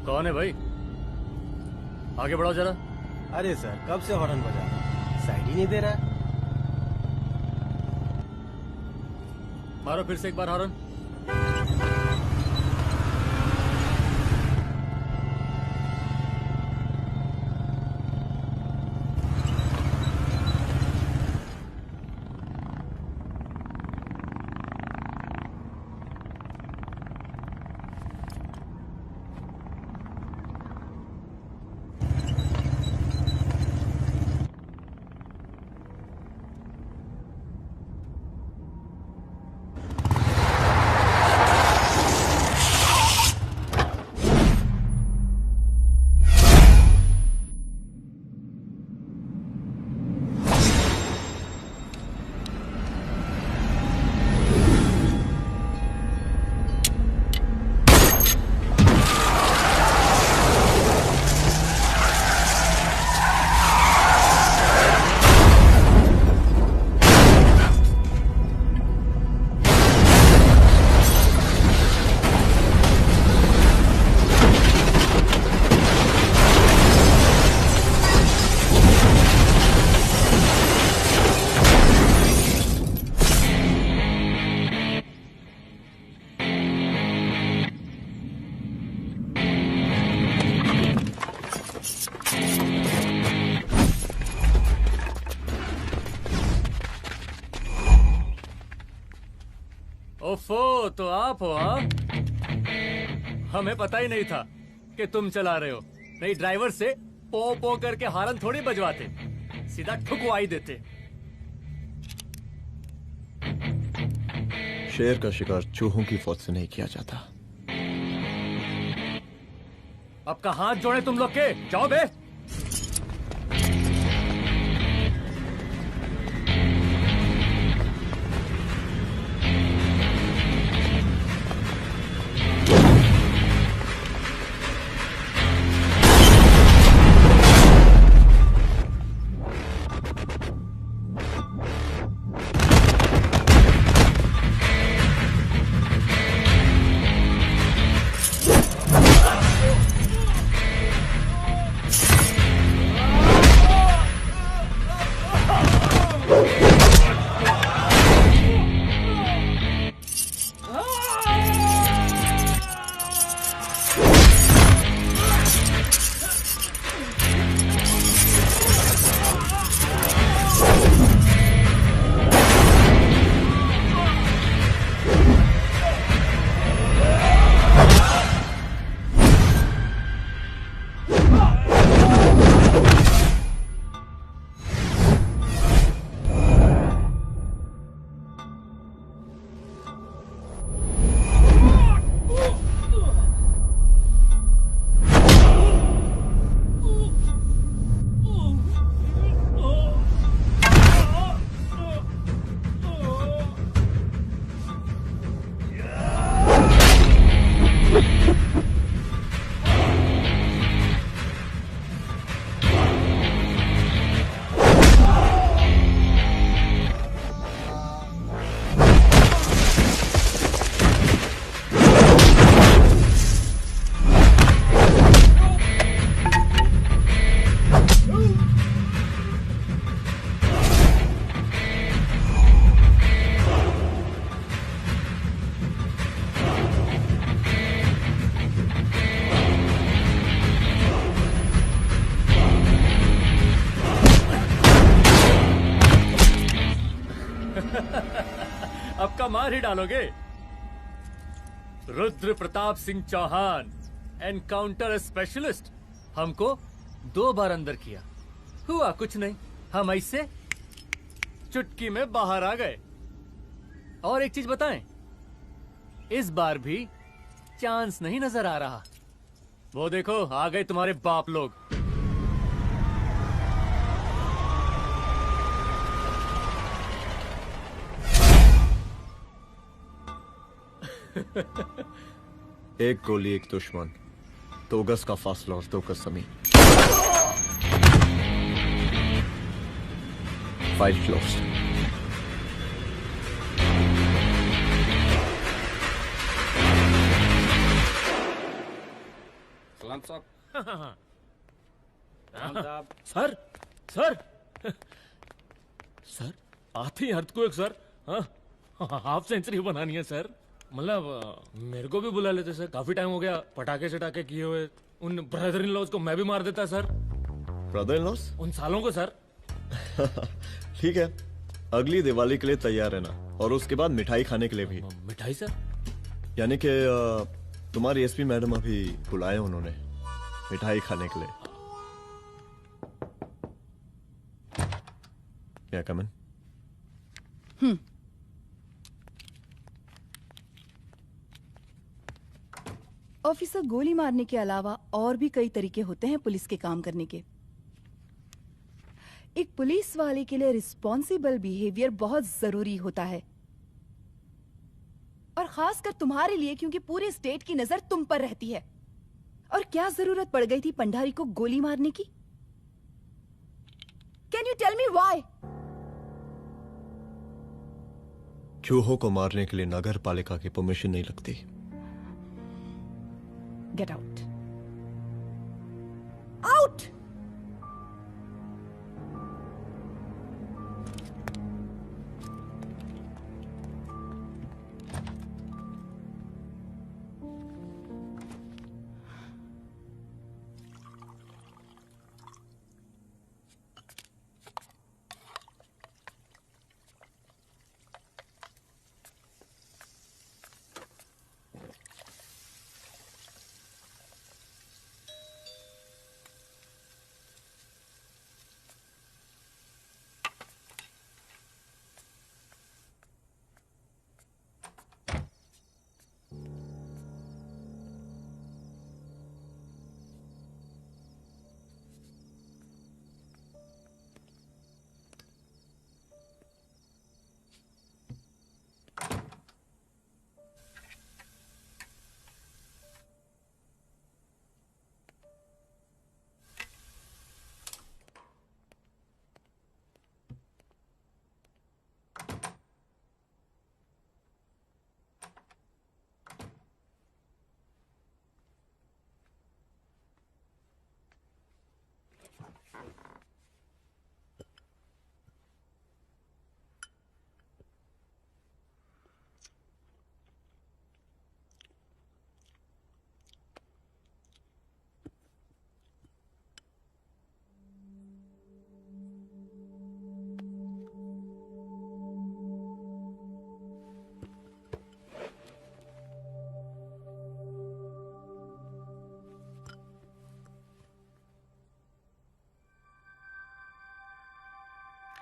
कौन है भाई? आगे बढ़ाओ जरा। अरे सर, कब से हॉर्न बजा रहा है, साइड ही नहीं दे रहा है। मारो फिर से एक बार हॉर्न। ओफो, तो आप हो? हाँ, हमें पता ही नहीं था कि तुम चला रहे हो। नहीं, ड्राइवर से पो पो करके हॉर्न थोड़ी बजवाते, सीधा ठुकवाई देते। शेर का शिकार चूहों की फौज से नहीं किया जाता। अब का हाथ जोड़े तुम लोग के, जाओ बे। अब का मार ही डालोगे? रुद्र प्रताप सिंह चौहान, एनकाउंटर स्पेशलिस्ट, हमको 2 बार अंदर किया, हुआ कुछ नहीं। हम ऐसे चुटकी में बाहर आ गए। और एक चीज बताएं, इस बार भी चांस नहीं नजर आ रहा। वो देखो, आ गए तुम्हारे बाप लोग। एक गोली एक दुश्मन, 2 गज का फासला और 2 गज जमीन। File closed. राम साहब। राम साहब। सर सर सर आते ही अर्थक्वेक सर। हाँ हाफ सेंचुरी बनानी है सर। मतलब मेरे को भी बुला लेते सर, काफी टाइम हो गया पटाखे चटाखे किए हुए। उन ब्रदर इन लॉज को मैं भी मार देता सर, ब्रदर इन लॉस? उन सालों को सर। ठीक है, अगली दिवाली के लिए तैयार रहना, और उसके बाद मिठाई खाने के लिए भी। मिठाई सर? यानी कि तुम्हारी एसपी मैडम अभी बुलाए उन्होंने मिठाई खाने के लिए। क्या कमन? ऑफिसर, गोली मारने के अलावा और भी कई तरीके होते हैं पुलिस के काम करने के। एक पुलिस वाले के लिए रिस्पॉन्सिबल बिहेवियर बहुत जरूरी होता है, और खासकर तुम्हारे लिए, क्योंकि पूरे स्टेट की नजर तुम पर रहती है। और क्या जरूरत पड़ गई थी पंडारी को गोली मारने की? Can you tell me why? चूहों को मारने के लिए नगर पालिका की परमिशन नहीं लगती। Get out. Out!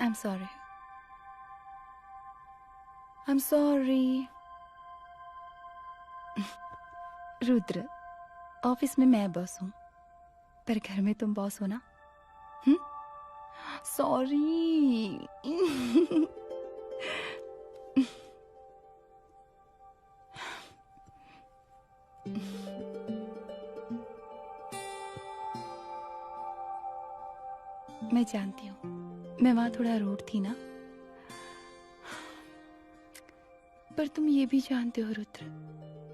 I'm sorry. I'm sorry. Rudra, office में मैं बॉस हूँ, पर घर में तुम बॉस हो ना? सॉरी। मैं जानती हूँ मैं वहां थोड़ा रूड थी ना, पर तुम ये भी जानते हो रुद्र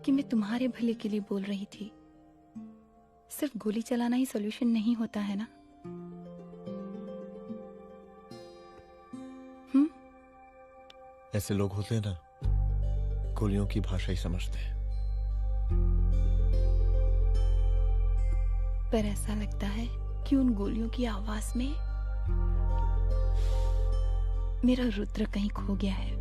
कि मैं तुम्हारे भले के लिए बोल रही थी। सिर्फ गोली चलाना ही सॉल्यूशन नहीं होता है ना। ऐसे लोग होते हैं ना, गोलियों की भाषा ही समझते हैं। पर ऐसा लगता है कि उन गोलियों की आवाज में मेरा रुद्र कहीं खो गया है।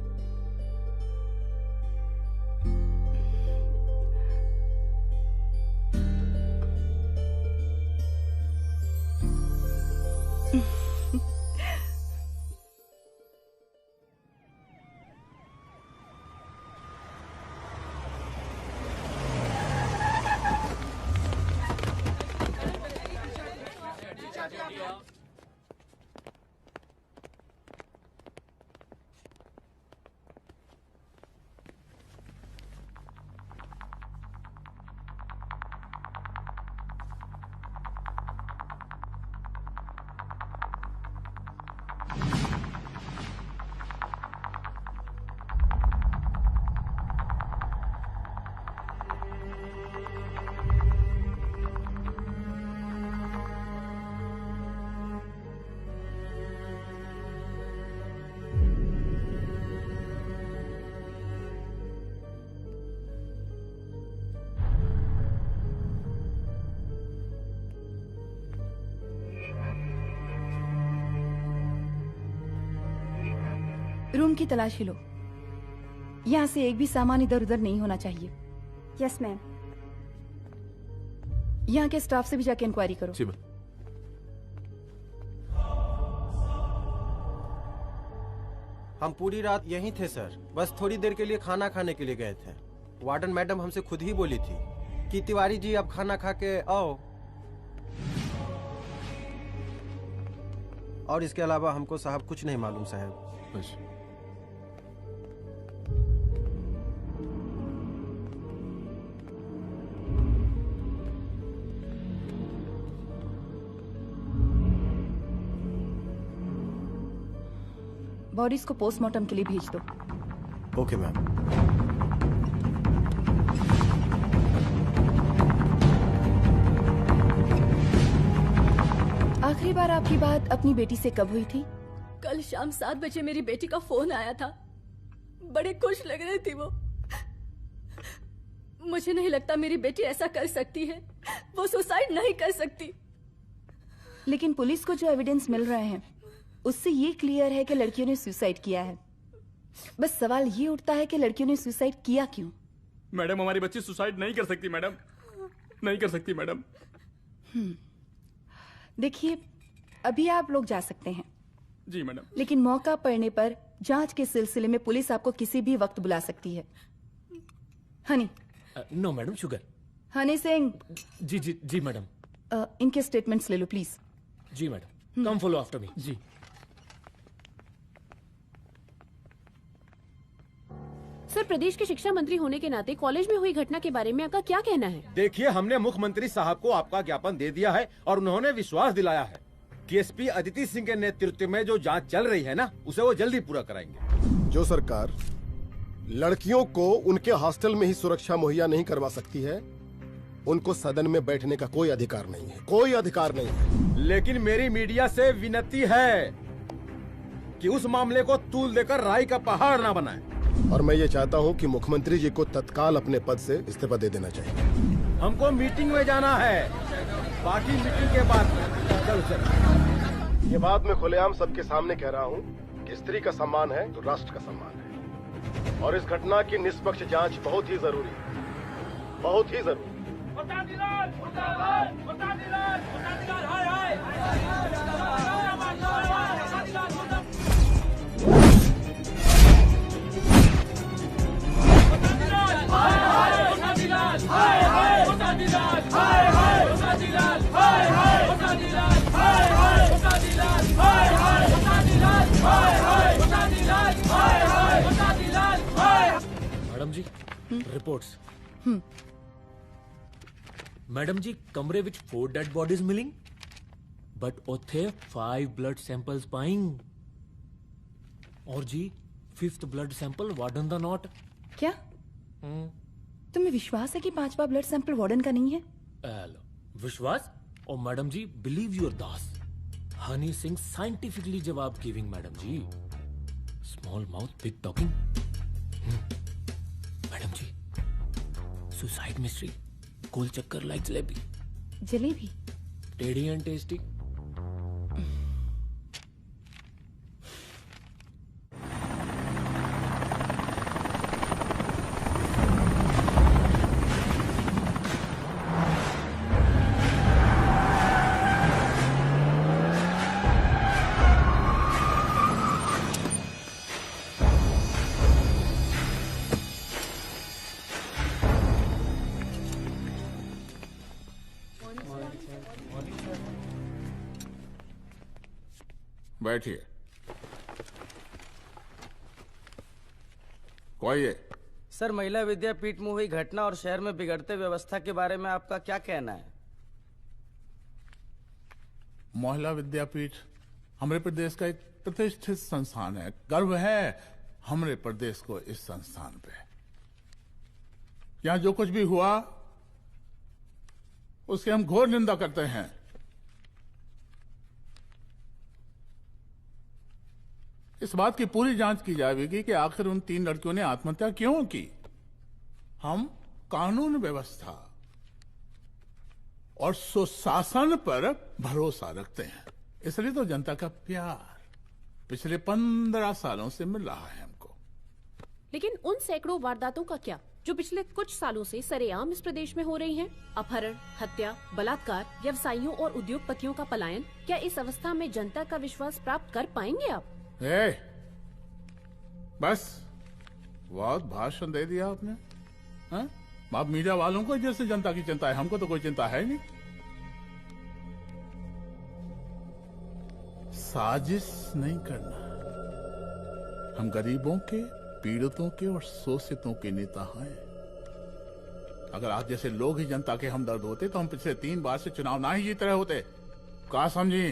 रूम की तलाशी लो। यहाँ से एक भी सामान इधर उधर नहीं होना चाहिए। Yes ma'am. यहाँ के स्टाफ से भी जाके इंक्वायरी करो। जी मैम। हम पूरी रात यहीं थे सर, बस थोड़ी देर के लिए खाना खाने के लिए गए थे। वार्डन मैडम हमसे खुद ही बोली थी कि तिवारी जी आप खाना खा के आओ, और इसके अलावा हमको साहब कुछ नहीं मालूम साहब। बस। बॉडीज को पोस्टमार्टम के लिए भेज दो। Okay ma'am. आखिरी बार आपकी बात अपनी बेटी से कब हुई थी? कल शाम 7 बजे मेरी बेटी का फोन आया था। बड़े खुश लग रही थी वो। मुझे नहीं लगता मेरी बेटी ऐसा कर सकती है। वो सुसाइड नहीं कर सकती। लेकिन पुलिस को जो एविडेंस मिल रहे हैं उससे ये क्लियर है कि लड़कियों ने सुसाइड किया है। बस सवाल ये उठता है कि लड़कियों ने सुसाइड किया क्यों? मैडम हमारी बच्ची सुसाइड नहीं कर सकती मैडम, नहीं कर सकती मैडम। देखिए, अभी आप लोग जा सकते हैं। जी मैडम। लेकिन मौका पड़ने पर जांच के सिलसिले में पुलिस आपको किसी भी वक्त बुला सकती है। Honey. No madam, sugar. Honey Singh. जी जी जी मैडम। इनके स्टेटमेंट्स ले लो प्लीज। जी madam, come follow after me. जी। सर, प्रदेश के शिक्षा मंत्री होने के नाते कॉलेज में हुई घटना के बारे में आपका क्या कहना है? देखिए, हमने मुख्यमंत्री साहब को आपका ज्ञापन दे दिया है और उन्होंने विश्वास दिलाया है कि एसपी अदिति सिंह के नेतृत्व में जो जांच चल रही है ना, उसे वो जल्दी पूरा कराएंगे। जो सरकार लड़कियों को उनके हॉस्टल में ही सुरक्षा मुहैया नहीं करवा सकती है, उनको सदन में बैठने का कोई अधिकार नहीं है, कोई अधिकार नहीं है। लेकिन मेरी मीडिया से विनती है कि उस मामले को तूल देकर राई का पहाड़ ना बनाए। और मैं ये चाहता हूँ कि मुख्यमंत्री जी को तत्काल अपने पद से इस्तीफा दे देना चाहिए। हमको मीटिंग में जाना है, बाकी मीटिंग के बाद चल चल। ये बात मैं खुलेआम सबके सामने कह रहा हूँ कि स्त्री का सम्मान है तो राष्ट्र का सम्मान है, और इस घटना की निष्पक्ष जांच बहुत ही जरूरी है, बहुत ही जरूरी। मैडम जी, रिपोर्ट्स। मैडम जी, कमरे विच 4 डेड बॉडीज मिलिंग, बट उथे 5 ब्लड सैंपल्स पाइंग। और जी 5th ब्लड सैंपल वार्डन दा नॉट। क्या तुम्हें विश्वास है कि 5वां ब्लड सैंपल वार्डन का नहीं है? विश्वास? और मैडम जी, बिलीव योर दास, हनी सिंह साइंटिफिकली जवाब गिविंग। मैडम जी, small mouth big talking. Madam जी, सुसाइड मिस्ट्री, गोल चक्कर लाइक जलेबी। जलेबी टेढ़ी एंड टेस्टी। बैठिए। कोई है? सर, महिला विद्यापीठ में हुई घटना और शहर में बिगड़ते व्यवस्था के बारे में आपका क्या कहना है? महिला विद्यापीठ हमारे प्रदेश का एक प्रतिष्ठित संस्थान है। गर्व है हमारे प्रदेश को इस संस्थान पे। यहाँ जो कुछ भी हुआ उसकी हम घोर निंदा करते हैं। इस बात की पूरी जांच की जाएगी कि आखिर उन 3 लड़कियों ने आत्महत्या क्यों की। हम कानून व्यवस्था और सुशासन पर भरोसा रखते हैं, इसलिए तो जनता का पिछले 15 सालों से मिल रहा है हमको। लेकिन उन सैकड़ों वारदातों का क्या जो पिछले कुछ सालों से सरेआम इस प्रदेश में हो रही हैं? अपहरण, हत्या, बलात्कार, व्यवसायियों और उद्योगपतियों का पलायन। क्या इस अवस्था में जनता का विश्वास प्राप्त कर पाएंगे आप? बस बहुत भाषण दे दिया आपने। हाँ? आप मीडिया वालों को जैसे जनता की चिंता है, हमको तो कोई चिंता है नहीं। साजिश नहीं करना। हम गरीबों के, पीड़ितों के और शोषितों के नेता हैं। अगर आज जैसे लोग ही जनता के हमदर्द होते तो हम पिछले 3 बार से चुनाव ना ही जीत रहे होते। कहा समझी?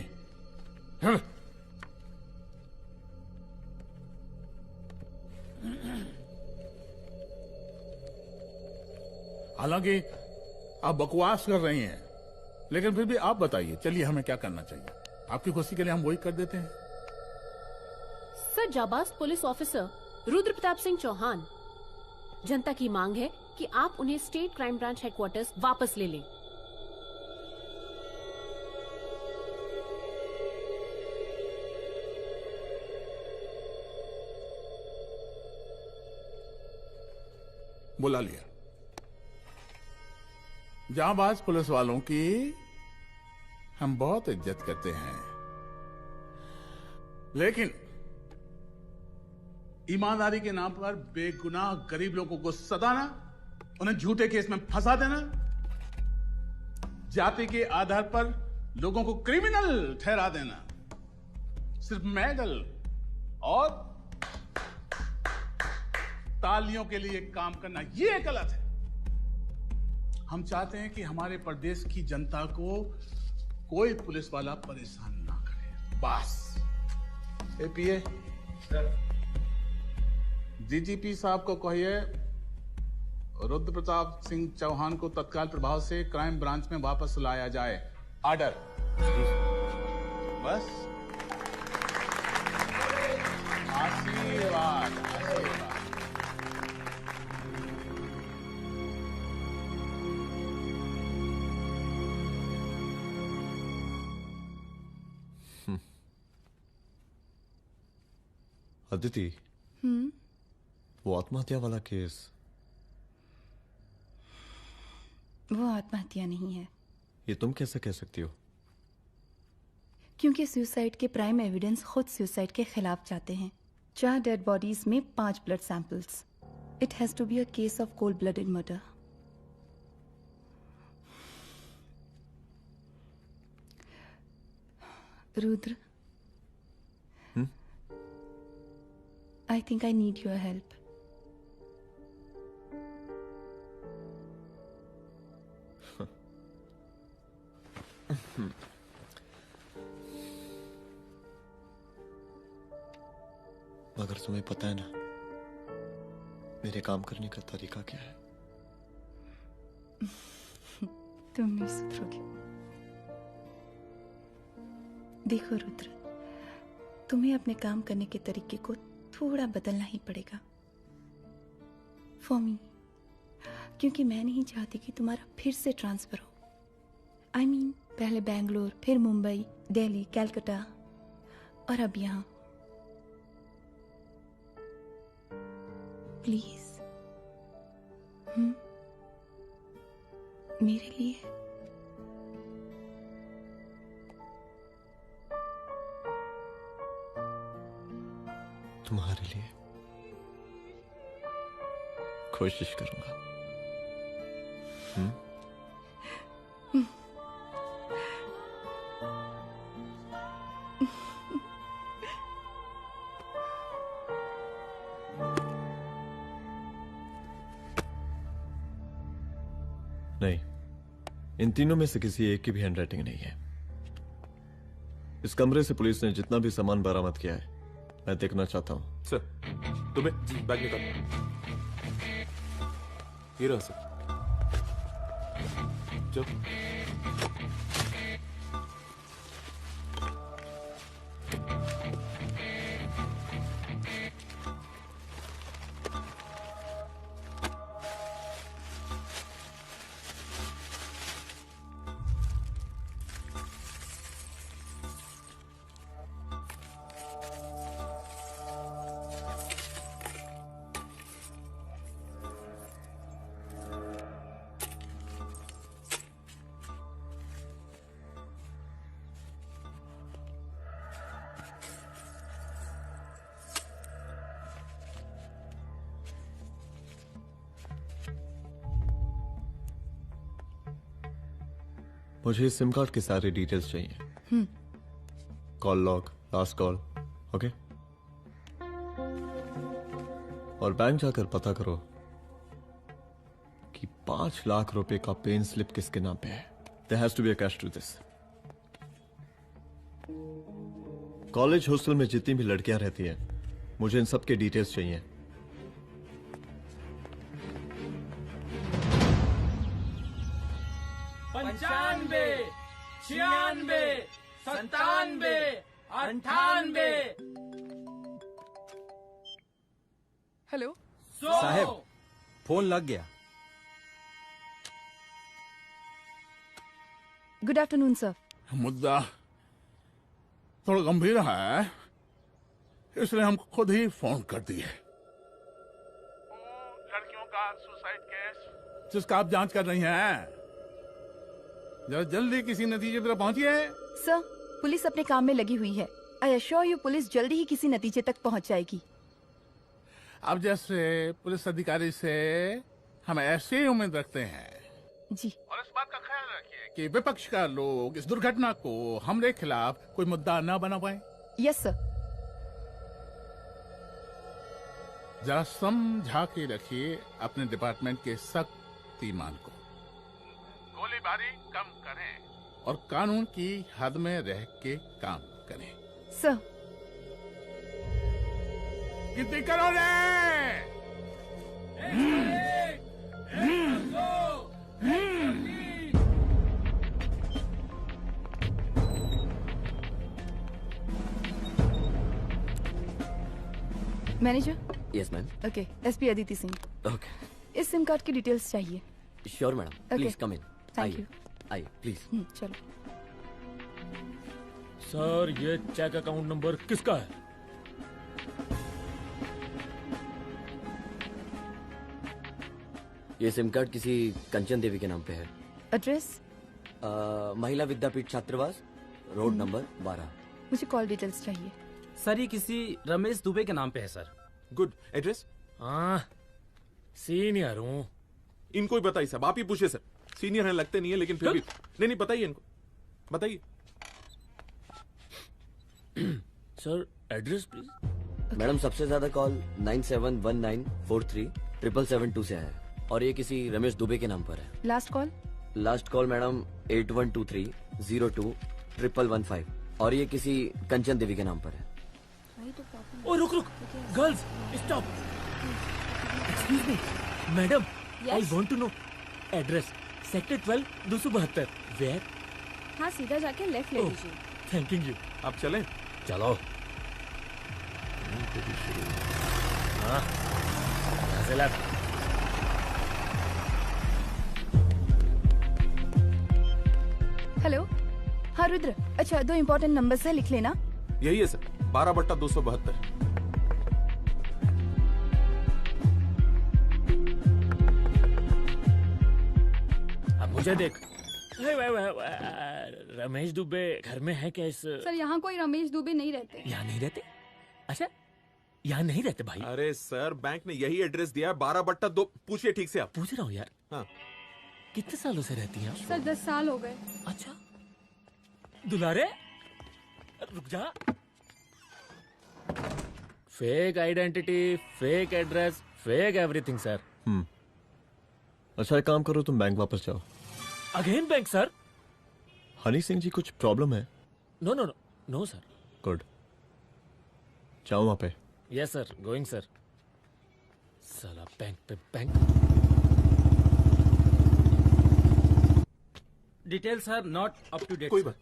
हालांकि आप बकवास कर रही हैं, लेकिन फिर भी आप बताइए, चलिए हमें क्या करना चाहिए? आपकी खुशी के लिए हम वही कर देते हैं। सर, जाबाज पुलिस ऑफिसर रुद्र प्रताप सिंह चौहान, जनता की मांग है कि आप उन्हें स्टेट क्राइम ब्रांच हेडक्वार्टर्स वापस ले लें। बुला लिया। जाबाज पुलिस वालों की हम बहुत इज्जत करते हैं, लेकिन ईमानदारी के नाम पर बेगुनाह गरीब लोगों को सताना, उन्हें झूठे केस में फंसा देना, जाति के आधार पर लोगों को क्रिमिनल ठहरा देना, सिर्फ मेडल और तालियों के लिए काम करना, ये गलत है। हम चाहते हैं कि हमारे प्रदेश की जनता को कोई पुलिस वाला परेशान ना करे, बस। एपीए डीजीपी साहब को कहिए रुद्र प्रताप सिंह चौहान को तत्काल प्रभाव से क्राइम ब्रांच में वापस लाया जाए। ऑर्डर। बस। आशीर्वाद, आशीर्वाद। अदिति, वो आत्महत्या वाला केस, वो आत्महत्या नहीं है। ये तुम कैसे कह सकती हो? क्योंकि सुसाइड के प्राइम एविडेंस खुद सुसाइड के खिलाफ जाते हैं। 4 डेड बॉडीज में 5 blood samples. It has to be a case of cold blooded murder. Rudra, I think I need your help. मगर तुम्हें पता है ना मेरे काम करने का तरीका क्या है? तुम नहीं सुधरोगे। देखो रुद्र, तुम्हें अपने काम करने के तरीके को थोड़ा बदलना ही पड़ेगा फॉर मी, क्योंकि मैं नहीं चाहती कि तुम्हारा फिर से ट्रांसफर हो। I mean, पहले बेंगलोर, फिर मुंबई, दिल्ली, कलकत्ता और अब यहाँ। प्लीज मेरे लिए। तुम्हारे लिए कोशिश करूंगा। नहीं, इन तीनों में से किसी एक की भी हैंडराइटिंग नहीं है। इस कमरे से पुलिस ने जितना भी सामान बरामद किया है मैं देखना चाहता हूं। सर, तुम्हें बैग निकाल। ये रहा सर। चल। मुझे इस सिम कार्ड के सारे डिटेल्स चाहिए। Call log, last call, okay? और बैंक जाकर पता करो कि 5 लाख रुपए का पेन स्लिप किसके नाम पे है। There has to be a cash to this. College hostel में जितनी भी लड़कियां रहती हैं, मुझे इन सब के डिटेल्स चाहिए। 95, 96, 97, 98। हेलो साहब, फोन लग गया। Good afternoon sir. मुद्दा थोड़ा गंभीर है, इसलिए हम खुद ही फोन कर दिए। लड़कियों का सुसाइड केस जिसका आप जांच कर रही हैं, जरा जल्दी किसी नतीजे पर पहुंचिए। सर, पुलिस अपने काम में लगी हुई है। आई एश्योर यू पुलिस जल्दी ही किसी नतीजे तक पहुंच जाएगी। अब जैसे पुलिस अधिकारी से हम ऐसी उम्मीद रखते हैं जी। और इस बात का ख्याल रखिए कि विपक्ष का लोग इस दुर्घटना को हमरे खिलाफ कोई मुद्दा न बना पाए। Yes sir. जरा समझा के रखिए अपने डिपार्टमेंट के शक्तिमान को। गोलीबारी कम करें और कानून की हद में रह के काम करें। सर। कितनी करो रे? Manager. Yes ma'am. Okay, SP Aditi Singh. Okay. इस सिम कार्ड की डिटेल्स चाहिए। Sure madam, please come in. Thank you. आइए प्लीज। चलो। सर, ये चेक अकाउंट नंबर किसका है? ये सिम कार्ड किसी कंचन देवी के नाम पे है। एड्रेस? महिला विद्यापीठ छात्रावास, रोड नंबर 12। मुझे कॉल डिटेल्स चाहिए। सर, ये किसी रमेश दुबे के नाम पे है सर। गुड। एड्रेस? हाँ, सीनियर हूँ। इनको ही बताइए साहब, आप ही पूछिए सर। सीनियर है लगते नहीं है, लेकिन फिर भी नहीं बताइए इनको, बताइए। Sir, address please. मैडम, सबसे ज्यादा कॉल 9719437772 से है और ये किसी रमेश दुबे के नाम पर है। Last call? Last call madam 8123021115 और ये किसी कंचन देवी के नाम पर है। ओ रुक, girls stop. Excuse me madam, I want to know address. Sector 12 272। Where? हाँ, सीधा जाके लेफ्ट ले लीजिए। Thank you. आप चलें? चलो। हाँ, यहाँ से लेफ्ट। हेलो। हाँ रुद्र, अच्छा 2 इम्पोर्टेंट नंबर से लिख लेना। यही है सर, 12/272। अब मुझे देख। रमेश दुबे घर में है क्या? इस सर, यहाँ कोई रमेश दुबे नहीं रहते। यहाँ नहीं रहते? अच्छा, यहाँ नहीं रहते भाई। अरे सर, बैंक ने यही एड्रेस दिया है, 12/2। पूछिए ठीक से आप। पूछ रहा हूँ यार। हाँ। कितने सालों से रहती हैं? सर 10 साल हो गए। अच्छा। दुलारे रुक जा। Fake identity, fake address, fake everything sir. अच्छा एक काम करो, तुम बैंक वापस जाओ। Again bank sir? Honey Singh ji कुछ प्रॉब्लम है? No no no no sir. Good, जाओ वहां पे। Yes sir, going sir. साला बैंक पे bank. Details are not up to date. कोई बात।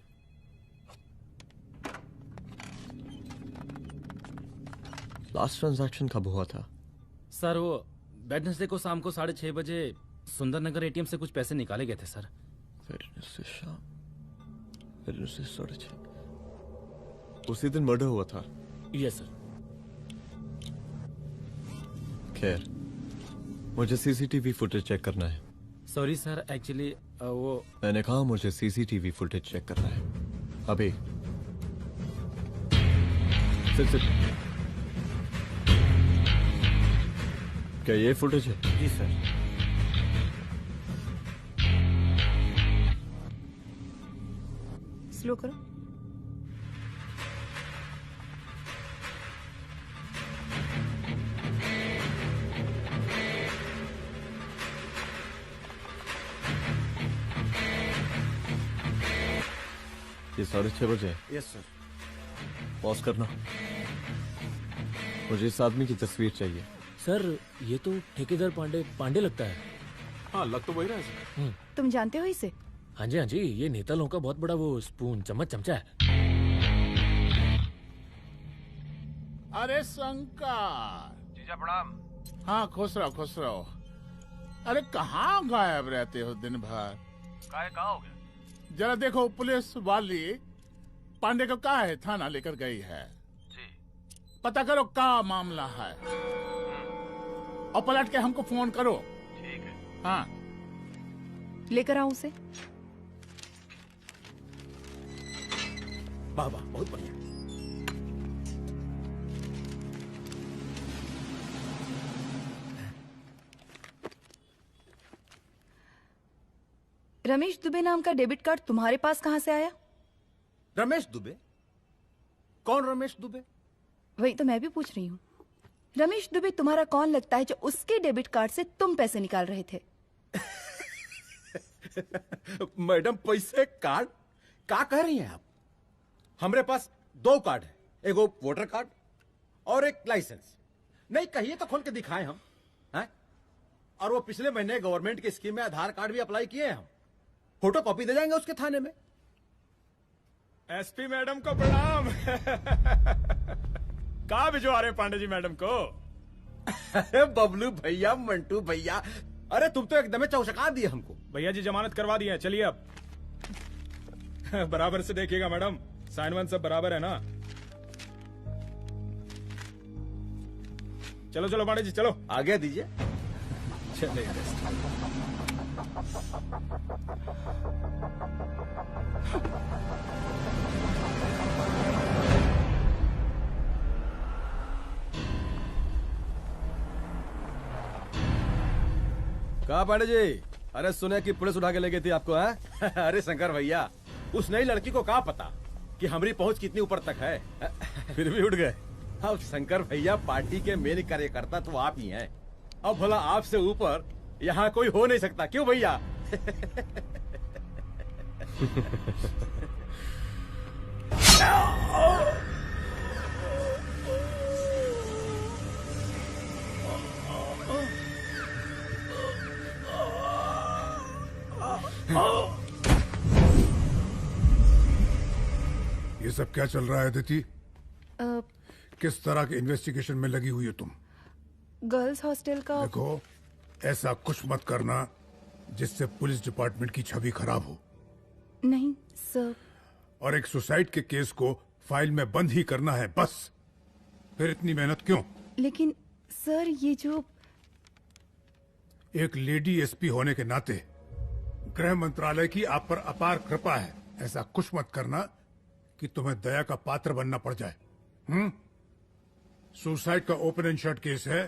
लास्ट ट्रांजैक्शन कब हुआ था? सर, वो वेडनेसडे को शाम को 6:30 बजे सुंदरनगर एटीएम से कुछ पैसे निकाले गए थे सर। वेडनेसडे शाम, वेडनेसडे 6:30। उसी दिन मर्डर हुआ था? Yes sir. खैर, मुझे सीसीटीवी फुटेज चेक करना है। सॉरी सर, एक्चुअली वो मैंने कहा मुझे सीसीटीवी फुटेज चेक करना है अभी। सिट। क्या ये फुटेज है? जी सर। स्लो करो। ये 6:30 बजे। Yes sir. पॉज करना। मुझे इस आदमी की तस्वीर चाहिए। सर ये तो ठेकेदार पांडे लगता है। हाँ लग तो वही रहा है सर। तुम जानते हो इसे? हाँ जी ये नेता लोगों का बहुत बड़ा वो स्पून चमचा है। अरे शंकर। जीजा प्रणाम। हाँ खुश रहो। अरे कहाँ गायब रहते हो दिन भर? कहाँ हो गया? जरा देखो पुलिस वाली पांडे को कहा है थाना लेकर गई है जी। पता करो क्या मामला है और पलट के हमको फोन करो। ठीक है। हाँ लेकर आओ उसे। वाह बहुत बढ़िया। रमेश दुबे नाम का डेबिट कार्ड तुम्हारे पास कहां से आया? रमेश दुबे? कौन रमेश दुबे? वही तो मैं भी पूछ रही हूँ। रमेश दुबे तुम्हारा कौन लगता है जो उसके डेबिट कार्ड से तुम पैसे निकाल रहे थे? मैडम पैसे कार्ड क्या कह रही हैं आप? हमारे पास 2 कार्ड है, एक वोटर कार्ड और एक लाइसेंस। नहीं कहिए तो खोल के दिखाएं हम हैं? और वो पिछले महीने गवर्नमेंट की स्कीम में आधार कार्ड भी अप्लाई किए हैं हम। फोटो कॉपी दे जाएंगे उसके थाने में। एसपी मैडम को प्रणाम। कहाँ भिजवा रहे पांडे जी मैडम को? अरे बबलू भैया, मंटू भैया, अरे तुम तो एकदम चौसका दिए हमको। भैया जी जमानत करवा दिए हैं, चलिए अब। बराबर से देखिएगा मैडम, साइन वाइन सब बराबर है ना? चलो पांडे जी चलो। आगे दीजिए। चलिए। कहा पांडे जी? अरे सुने कि पुलिस उठा के ले गई थी आपको है? अरे शंकर भैया, उस नई लड़की को क्या पता कि हमारी पहुंच कितनी ऊपर तक है। फिर भी उठ गए। अब शंकर भैया पार्टी के मेन कार्यकर्ता तो आप ही हैं। अब भला आपसे ऊपर यहाँ कोई हो नहीं सकता, क्यों भैया? ये सब क्या चल रहा है अदिति? किस तरह के इन्वेस्टिगेशन में लगी हुई हो तुम? गर्ल्स हॉस्टल का। देखो, ऐसा कुछ मत करना जिससे पुलिस डिपार्टमेंट की छवि खराब हो। नहीं सर। और एक सुसाइड के केस को फाइल में बंद ही करना है बस। फिर इतनी मेहनत क्यों? लेकिन सर ये जो एक लेडी एसपी होने के नाते गृह मंत्रालय की आप पर अपार कृपा है। ऐसा कुछ मत करना कि तुम्हें दया का पात्र बनना पड़ जाए। सुसाइड का ओपन एंड शट केस है।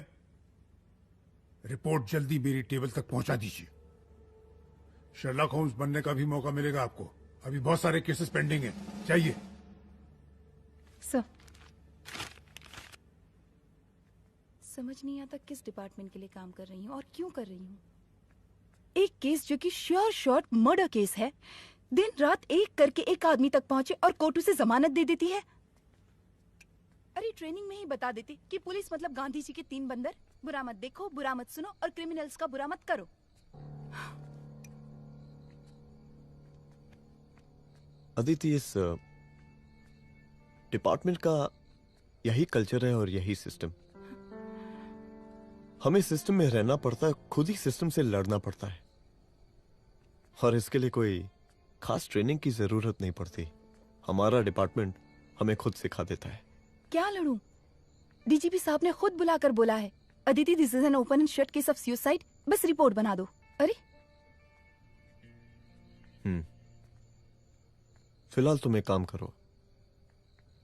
रिपोर्ट जल्दी मेरी टेबल तक पहुंचा दीजिए। शर्लॉक होम्स बनने का भी मौका मिलेगा आपको। अभी बहुत सारे केसेस पेंडिंग हैं। चाहिए सर। समझ नहीं आता किस डिपार्टमेंट के लिए काम कर रही हूँ और क्यों कर रही हूँ। एक केस जो कि श्योर शॉट मर्डर केस है, दिन रात एक करके एक आदमी तक पहुंचे और कोर्ट उसे जमानत दे देती है। अरे ट्रेनिंग में ही बता देती कि पुलिस मतलब गांधी जी के 3 बंदर। बुरा मत देखो, बुरा मत सुनो और क्रिमिनल्स का बुरा मत करो। अदिति, इस डिपार्टमेंट का यही कल्चर है और यही सिस्टम। हमें सिस्टम में रहना पड़ता है, खुद ही सिस्टम से लड़ना पड़ता है। और इसके लिए कोई खास ट्रेनिंग की जरूरत नहीं पड़ती। हमारा डिपार्टमेंट हमें खुद सिखा देता है। क्या लड़ूं? डीजीपी साहब ने खुद बुलाकर बोला है, Aditi this is an open and shut case of suicide, बस रिपोर्ट बना दो। अरे फिलहाल तुम एक काम करो,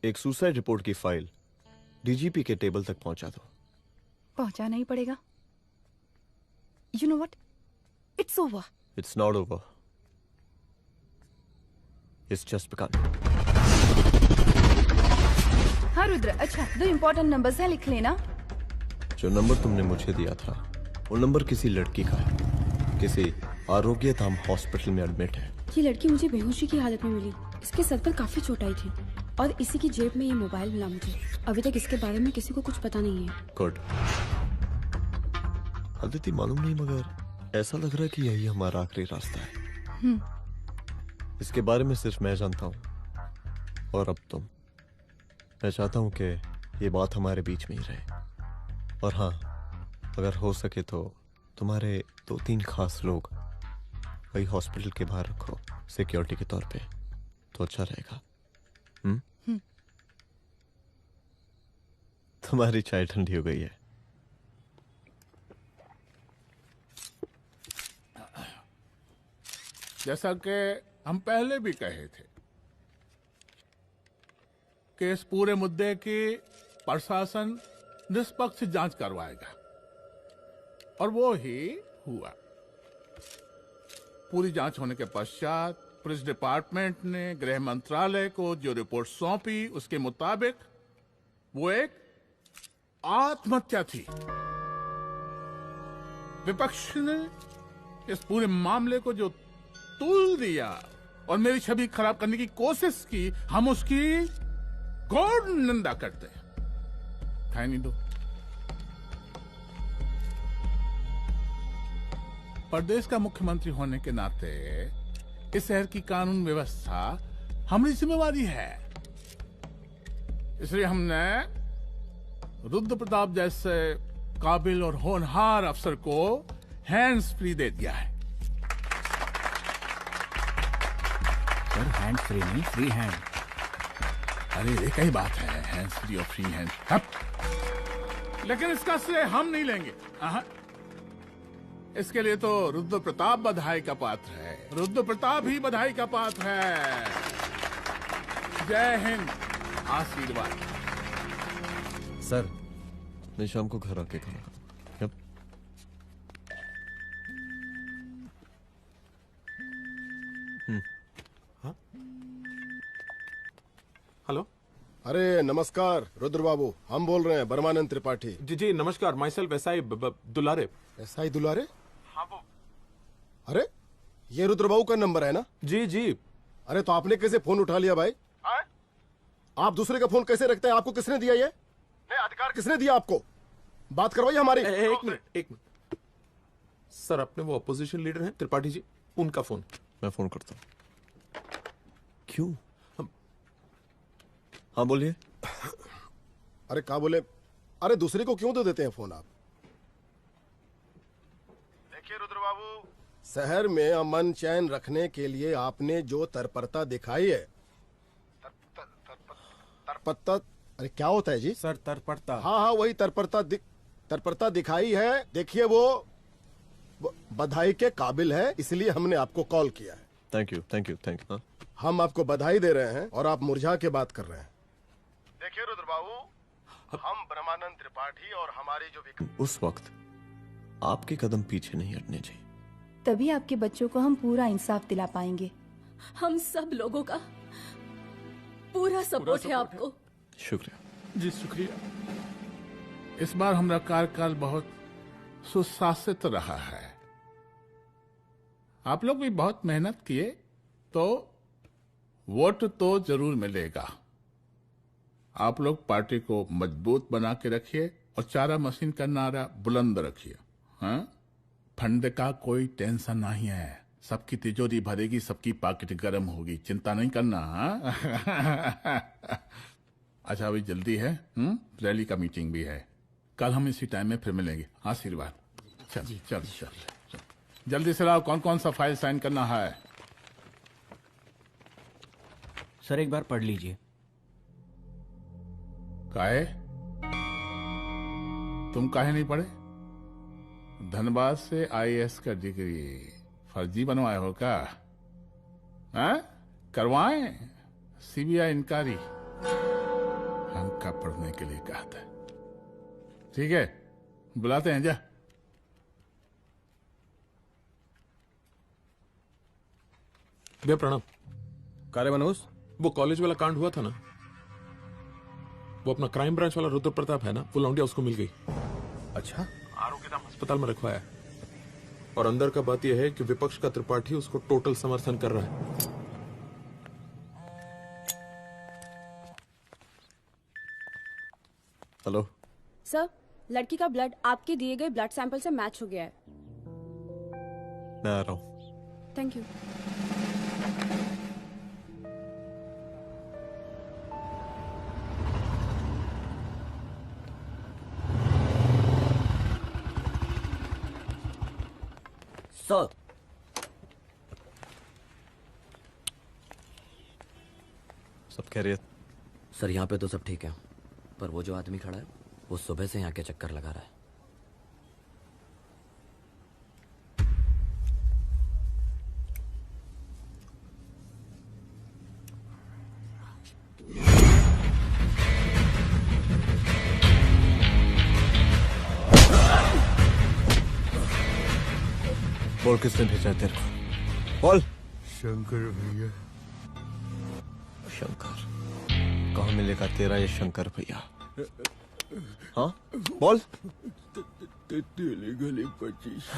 एक सुसाइड रिपोर्ट की फाइल डीजीपी के टेबल तक पहुंचा दो। पहुंचाना ही पड़ेगा। You know what, it's over. It's not over. इस जस्ट बिकन। हाँ रुद्र, अच्छा 2 इम्पोर्टेंट नंबर्स हैं, लिख लेना। जो नंबर तुमने मुझे दिया था वो नंबर किसी लड़की का है, किसी आरोग्य धाम हॉस्पिटल में एडमिट है। ये लड़की मुझे बेहोशी की हालत में मिली। इसके सर पर काफी चोट आई थी और इसी की जेब में ये मोबाइल मिला मुझे। अभी तक इसके बारे में किसी को कुछ पता नहीं है। गुड। अदिति मालूम नहीं, मगर ऐसा लग रहा है कि यही हमारा आखिरी रास्ता है। इसके बारे में सिर्फ मैं जानता हूँ और अब तुम। मैं चाहता हूँ कि ये बात हमारे बीच में ही रहे। और हाँ, अगर हो सके तो तुम्हारे 2-3 खास लोग वही हॉस्पिटल के बाहर रखो सिक्योरिटी के तौर पे, तो अच्छा रहेगा। तुम्हारी चाय ठंडी हो गई है। जैसा कि हम पहले भी कहे थे कि इस पूरे मुद्दे की प्रशासन निष्पक्ष जांच करवाएगा, और वो ही हुआ। पूरी जांच होने के पश्चात पुलिस डिपार्टमेंट ने गृह मंत्रालय को जो रिपोर्ट सौंपी उसके मुताबिक वो एक आत्महत्या थी। विपक्ष ने इस पूरे मामले को जो तुल दिया और मेरी छवि खराब करने की कोशिश की, हम उसकी घोर निंदा करते हैं। खाए नहीं दो। प्रदेश का मुख्यमंत्री होने के नाते इस शहर की कानून व्यवस्था हमारी जिम्मेवारी है। इसलिए हमने रुद्र प्रताप जैसे काबिल और होनहार अफसर को हैंड्स फ्री दे दिया है। सर हैंड फ्री नहीं, फ्री हैंड। अरे एक ही बात है, हैंड्स फ्री और फ्री हैंड। लेकिन इसका श्रेय हम नहीं लेंगे। इसके लिए तो रुद्र प्रताप बधाई का पात्र है। रुद्र प्रताप ही बधाई का पात्र है। जय हिंद। आशीर्वाद। सर, मैं शाम को घर आके खाना खाऊंगा। यप। हेलो। अरे नमस्कार रुद्र बाबू, हम बोल रहे हैं परमानंद त्रिपाठी। जी जी नमस्कार। My self SI Dulare. SI दुलारे? हाँ वो। अरे ये रुद्र बाबू का नंबर है ना? जी जी। अरे तो आपने कैसे फोन उठा लिया भाई? आप दूसरे का फोन कैसे रखते हैं? आपको किसने दिया ये? नहीं, अधिकार किसने दिया आपको? बात करवाइए हमारी। एक मिनट। सर अपने वो अपोजिशन लीडर हैं त्रिपाठी जी, उनका फोन। मैं फोन करता हूँ। क्यों? हाँ बोलिए। अरे क्या बोले? अरे दूसरे को क्यों दे देते हैं फोन आप? देखिए रुद्र बाबू, शहर में अमन चैन रखने के लिए आपने जो तत्परता दिखाई है, तत्परता, अरे क्या होता है जी? सर तत्परता। हाँ वही तत्परता दिखाई है। देखिए वो बधाई के काबिल है, इसलिए हमने आपको कॉल किया है। Thank you. हम आपको बधाई दे रहे हैं और आप मुरझा के बात कर रहे हैं। देखिए रुद्र बाबू, हम ब्रह्मानंद त्रिपाठी और हमारी जो उस वक्त आपके कदम पीछे नहीं हटने चाहिए। तभी आपके बच्चों को हम पूरा इंसाफ दिला पाएंगे। हम सब लोगों का पूरा सपोर्ट है आपको। शुक्रिया जी, शुक्रिया। इस बार हमारा कार्यकाल बहुत सुशासित रहा है। आप लोग भी बहुत मेहनत किए, तो वोट तो जरूर मिलेगा। आप लोग पार्टी को मजबूत बना के रखिए और चारा मशीन का नारा बुलंद रखिए। हाँ, फंड का कोई टेंशन नहीं है। सबकी तिजोरी भरेगी, सबकी पॉकेट गर्म होगी, चिंता नहीं करना। हाँ? अच्छा अभी जल्दी है, रैली का मीटिंग भी है। कल हम इसी टाइम में फिर मिलेंगे। आशीर्वाद। चल जल्दी से लाओ, कौन कौन सा फाइल साइन करना है? सर एक बार पढ़ लीजिए। काहे? तुम काहे नहीं पढ़े? धनबाद से आईएएस का डिग्री फर्जी बनवाए हो क्या? करवाएं सीबीआई इंक्वायरी। हमका पढ़ने के लिए कहा था। ठीक है, बुलाते हैं। जा भैया प्रणाम। कारे मनोज, वो कॉलेज वाला कांड हुआ था ना, वो अपना क्राइम ब्रांच वाला रुद्र प्रताप है ना, वो लौंडिया उसको मिल गई। अच्छा। आरोग्यधाम अस्पताल में रखवाया है। और अंदर का बात यह है कि विपक्ष का त्रिपाठी उसको टोटल समर्थन कर रहा है। हेलो सर, लड़की का ब्लड आपके दिए गए ब्लड सैंपल से मैच हो गया है। मैं आ रहा हूँ। Thank you. सर, सब खैरियत? सर यहाँ पे तो सब ठीक है, पर वो जो आदमी खड़ा है वो सुबह से यहाँ के चक्कर लगा रहा है। बोल किसने भेजा है तेरे को? बोल। शंकर भैया। शंकर? कहाँ मिलेगा तेरा ये शंकर भैया? हाँ बोल। तेली गली 25।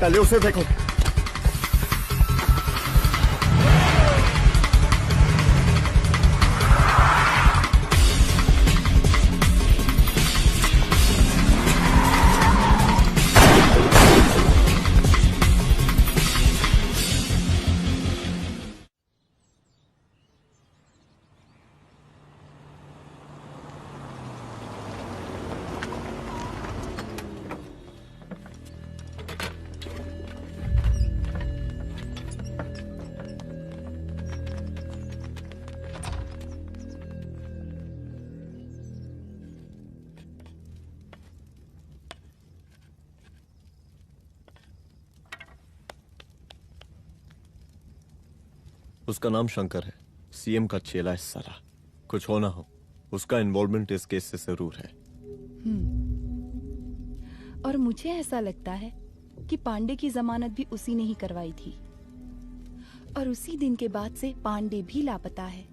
पहले उसे देखो। उसका नाम शंकर है, सीएम का चेला है साला। कुछ हो ना हो, उसका इन्वॉल्वमेंट इस केस से जरूर है। और मुझे ऐसा लगता है कि पांडे की जमानत भी उसी ने ही करवाई थी, और उसी दिन के बाद से पांडे भी लापता है।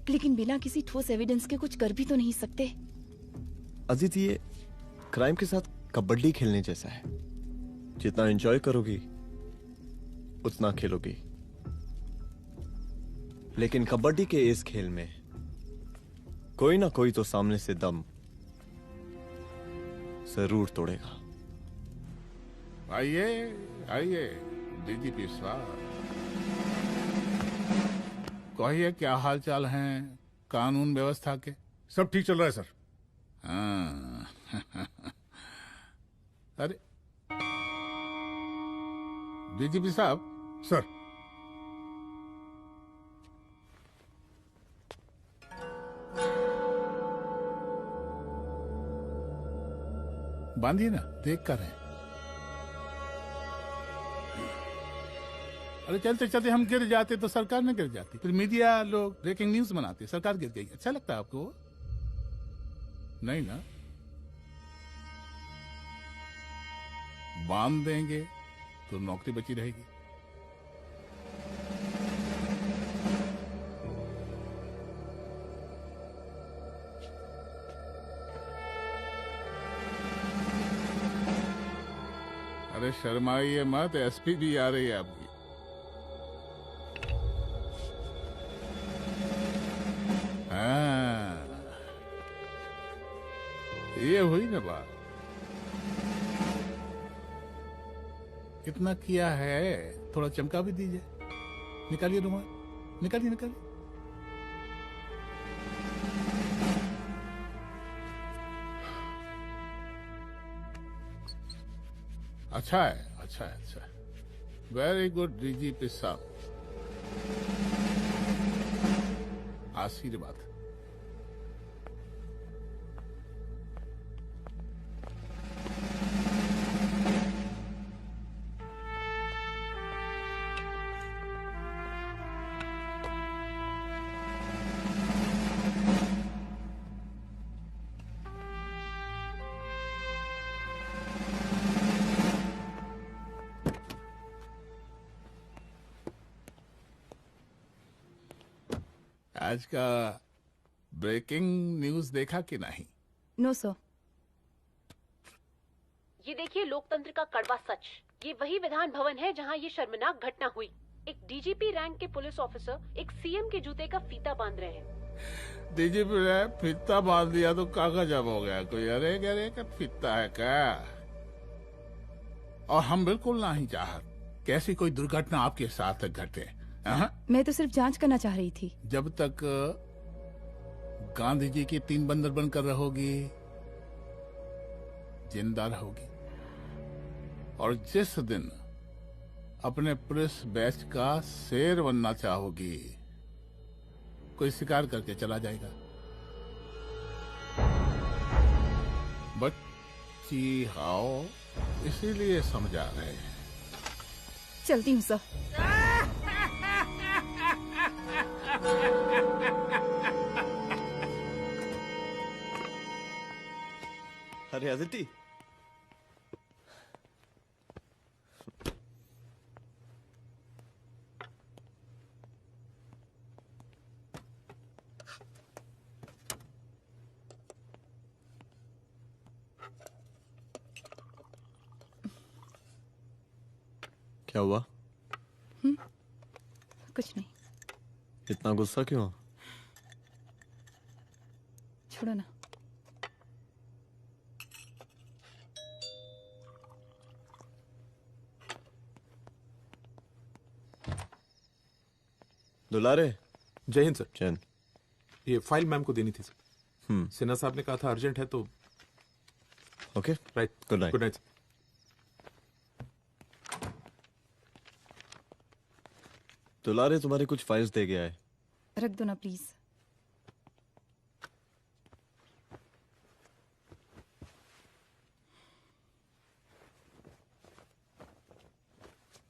लेकिन बिना किसी ठोस एविडेंस के कुछ कर भी तो नहीं सकते। अजीत, ये क्राइम के साथ कबड्डी खेलने जैसा है। जितना एंजॉय करोगी उतना खेलोगी, लेकिन कबड्डी के इस खेल में कोई ना कोई तो सामने से दम जरूर तोड़ेगा। आइए आइए डीजीपी साहब, कहिए क्या हाल चाल हैं कानून व्यवस्था के? सब ठीक चल रहा है सर। हाँ। अरे डीजीपी साहब। सर। बांधिए ना, देख कर रहे हैं। अरे चलते चलते हम गिर जाते तो सरकार में गिर जाती, फिर मीडिया लोग ब्रेकिंग न्यूज बनाते, सरकार गिर गई। अच्छा लगता है आपको? नहीं ना? बांध देंगे तो नौकरी बची रहेगी। अरे शर्माइए मत, एसपी भी आ रही है आपकी। हाँ, ये हुई ना बात। कितना किया है, थोड़ा चमका भी दीजिए। निकालिए रुमाल, निकालिए निकालिए। अच्छा है, अच्छा है, अच्छा है। वेरी गुड डीजीपी साहब, आशीर्वाद। आज का ब्रेकिंग न्यूज देखा कि नहीं? No sir. ये देखिए लोकतंत्र का कड़वा सच। ये वही विधान भवन है जहां ये शर्मनाक घटना हुई। एक डीजीपी रैंक के पुलिस ऑफिसर एक सीएम के जूते का फीता बांध रहे हैं। डीजीपी ने फीता बांध दिया तो कागज अब हो गया कोई? अरे अरे का फीता है क्या? और हम बिल्कुल नहीं चाहते कैसी कोई दुर्घटना आपके साथ घटे। मैं तो सिर्फ जांच करना चाह रही थी। जब तक गांधी जी की 3 बंदर बनकर रहोगी, जिंदा रहोगी। और जिस दिन अपने पुलिस बैच का शेर बनना चाहोगी, कोई शिकार करके चला जाएगा। बच्ची हाओ, इसीलिए समझा रहे हैं। चलती हूँ सर। अरे अदिति, क्या हुआ? कुछ नहीं। इतना गुस्सा क्यों? छोड़ो ना। दुलारे। जय हिंद सर। जय हिंद। ये फाइल मैम को देनी थी सर। सिन्हा साहब ने कहा था अर्जेंट है तो। Okay right. Good night. Good night. दुलारे तुम्हारी कुछ फाइल्स दे गया है। रख दो ना प्लीज।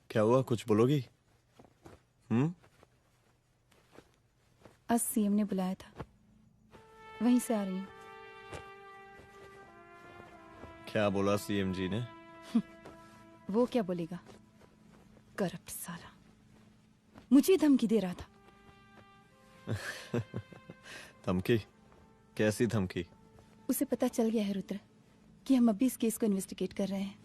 क्या हुआ, कुछ बोलोगी? आज सीएम ने बुलाया था, वहीं से आ रही हूँ। क्या बोला सीएम जी ने? वो क्या बोलेगा, करप्ट साला, मुझे धमकी दे रहा था। धमकी? कैसी धमकी? उसे पता चल गया है रुद्र कि हम अभी इस केस को इन्वेस्टिगेट कर रहे हैं।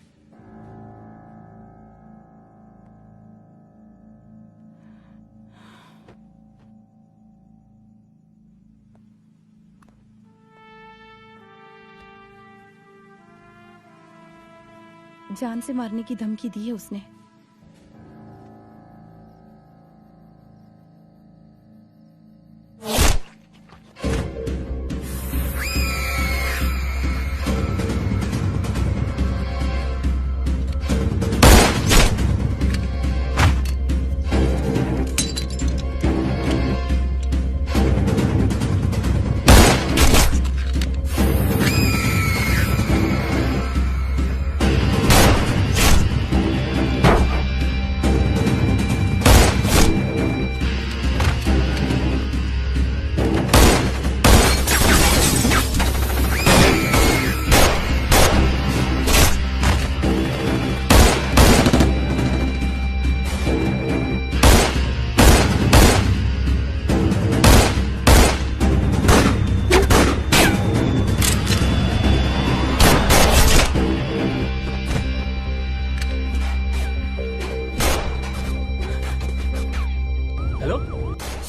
जान से मारने की धमकी दी है उसने।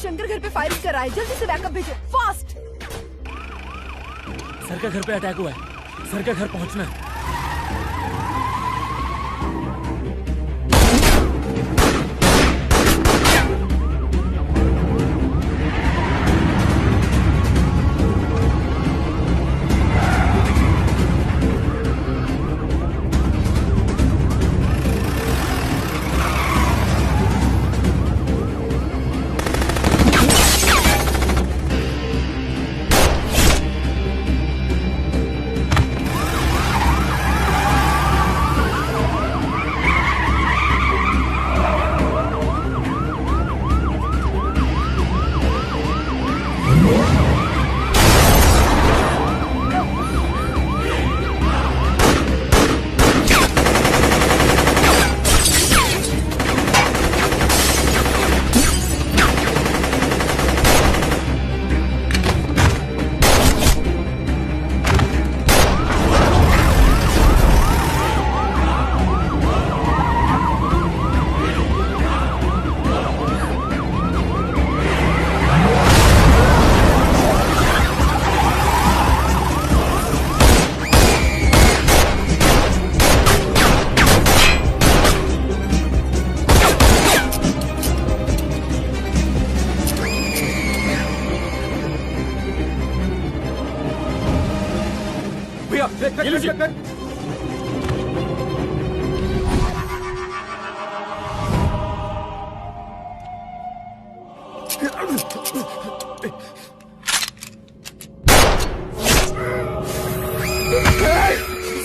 शंकर घर पे फायरिंग कर रहा है, जल्दी से बैकअप भेजो, फास्ट। सर का घर पे अटैक हुआ है, सर का घर पहुंचना है।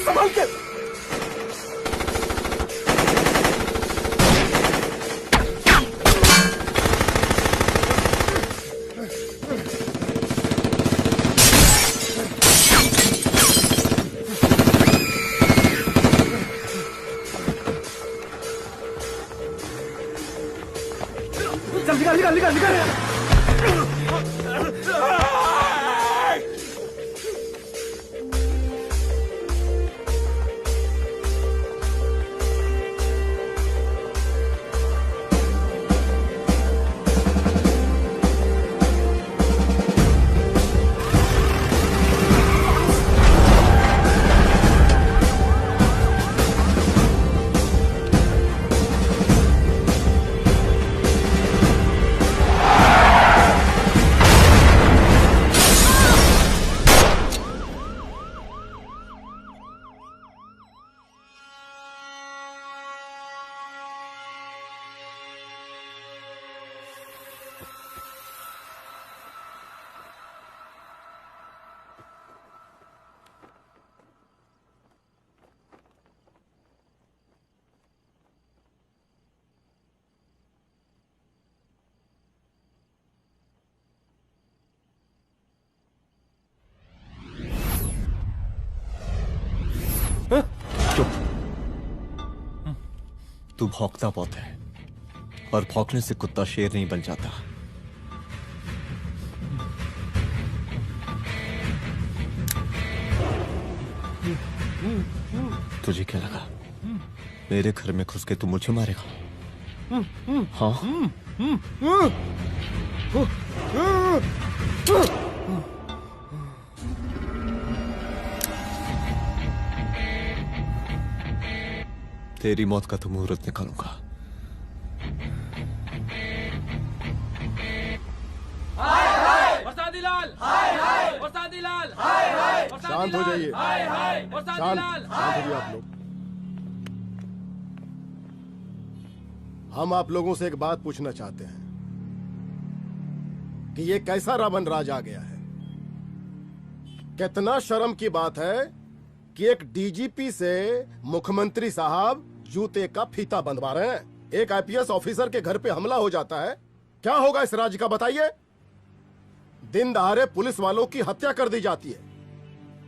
संभाल के। चुप। तू भौंकता बहुत है, और भौंकने से कुत्ता शेर नहीं बन जाता। तुझे क्या लगा मेरे घर में घुस के तू मुझे मारेगा? हाँ? तेरी मौत का तो मुहूर्त निकालूंगा। शांत हो जाइए। शांत हो जाइए आप लोग। हम आप लोगों से एक बात पूछना चाहते हैं कि ये कैसा रावण राज आ गया है। कितना शर्म की बात है कि एक डीजीपी से मुख्यमंत्री साहब जूते का फीता बंधवा रहे हैं। एक आईपीएस ऑफिसर के घर पे हमला हो जाता है, क्या होगा इस राज्य का बताइए? दिन दहाड़े पुलिस वालों की हत्या कर दी जाती है।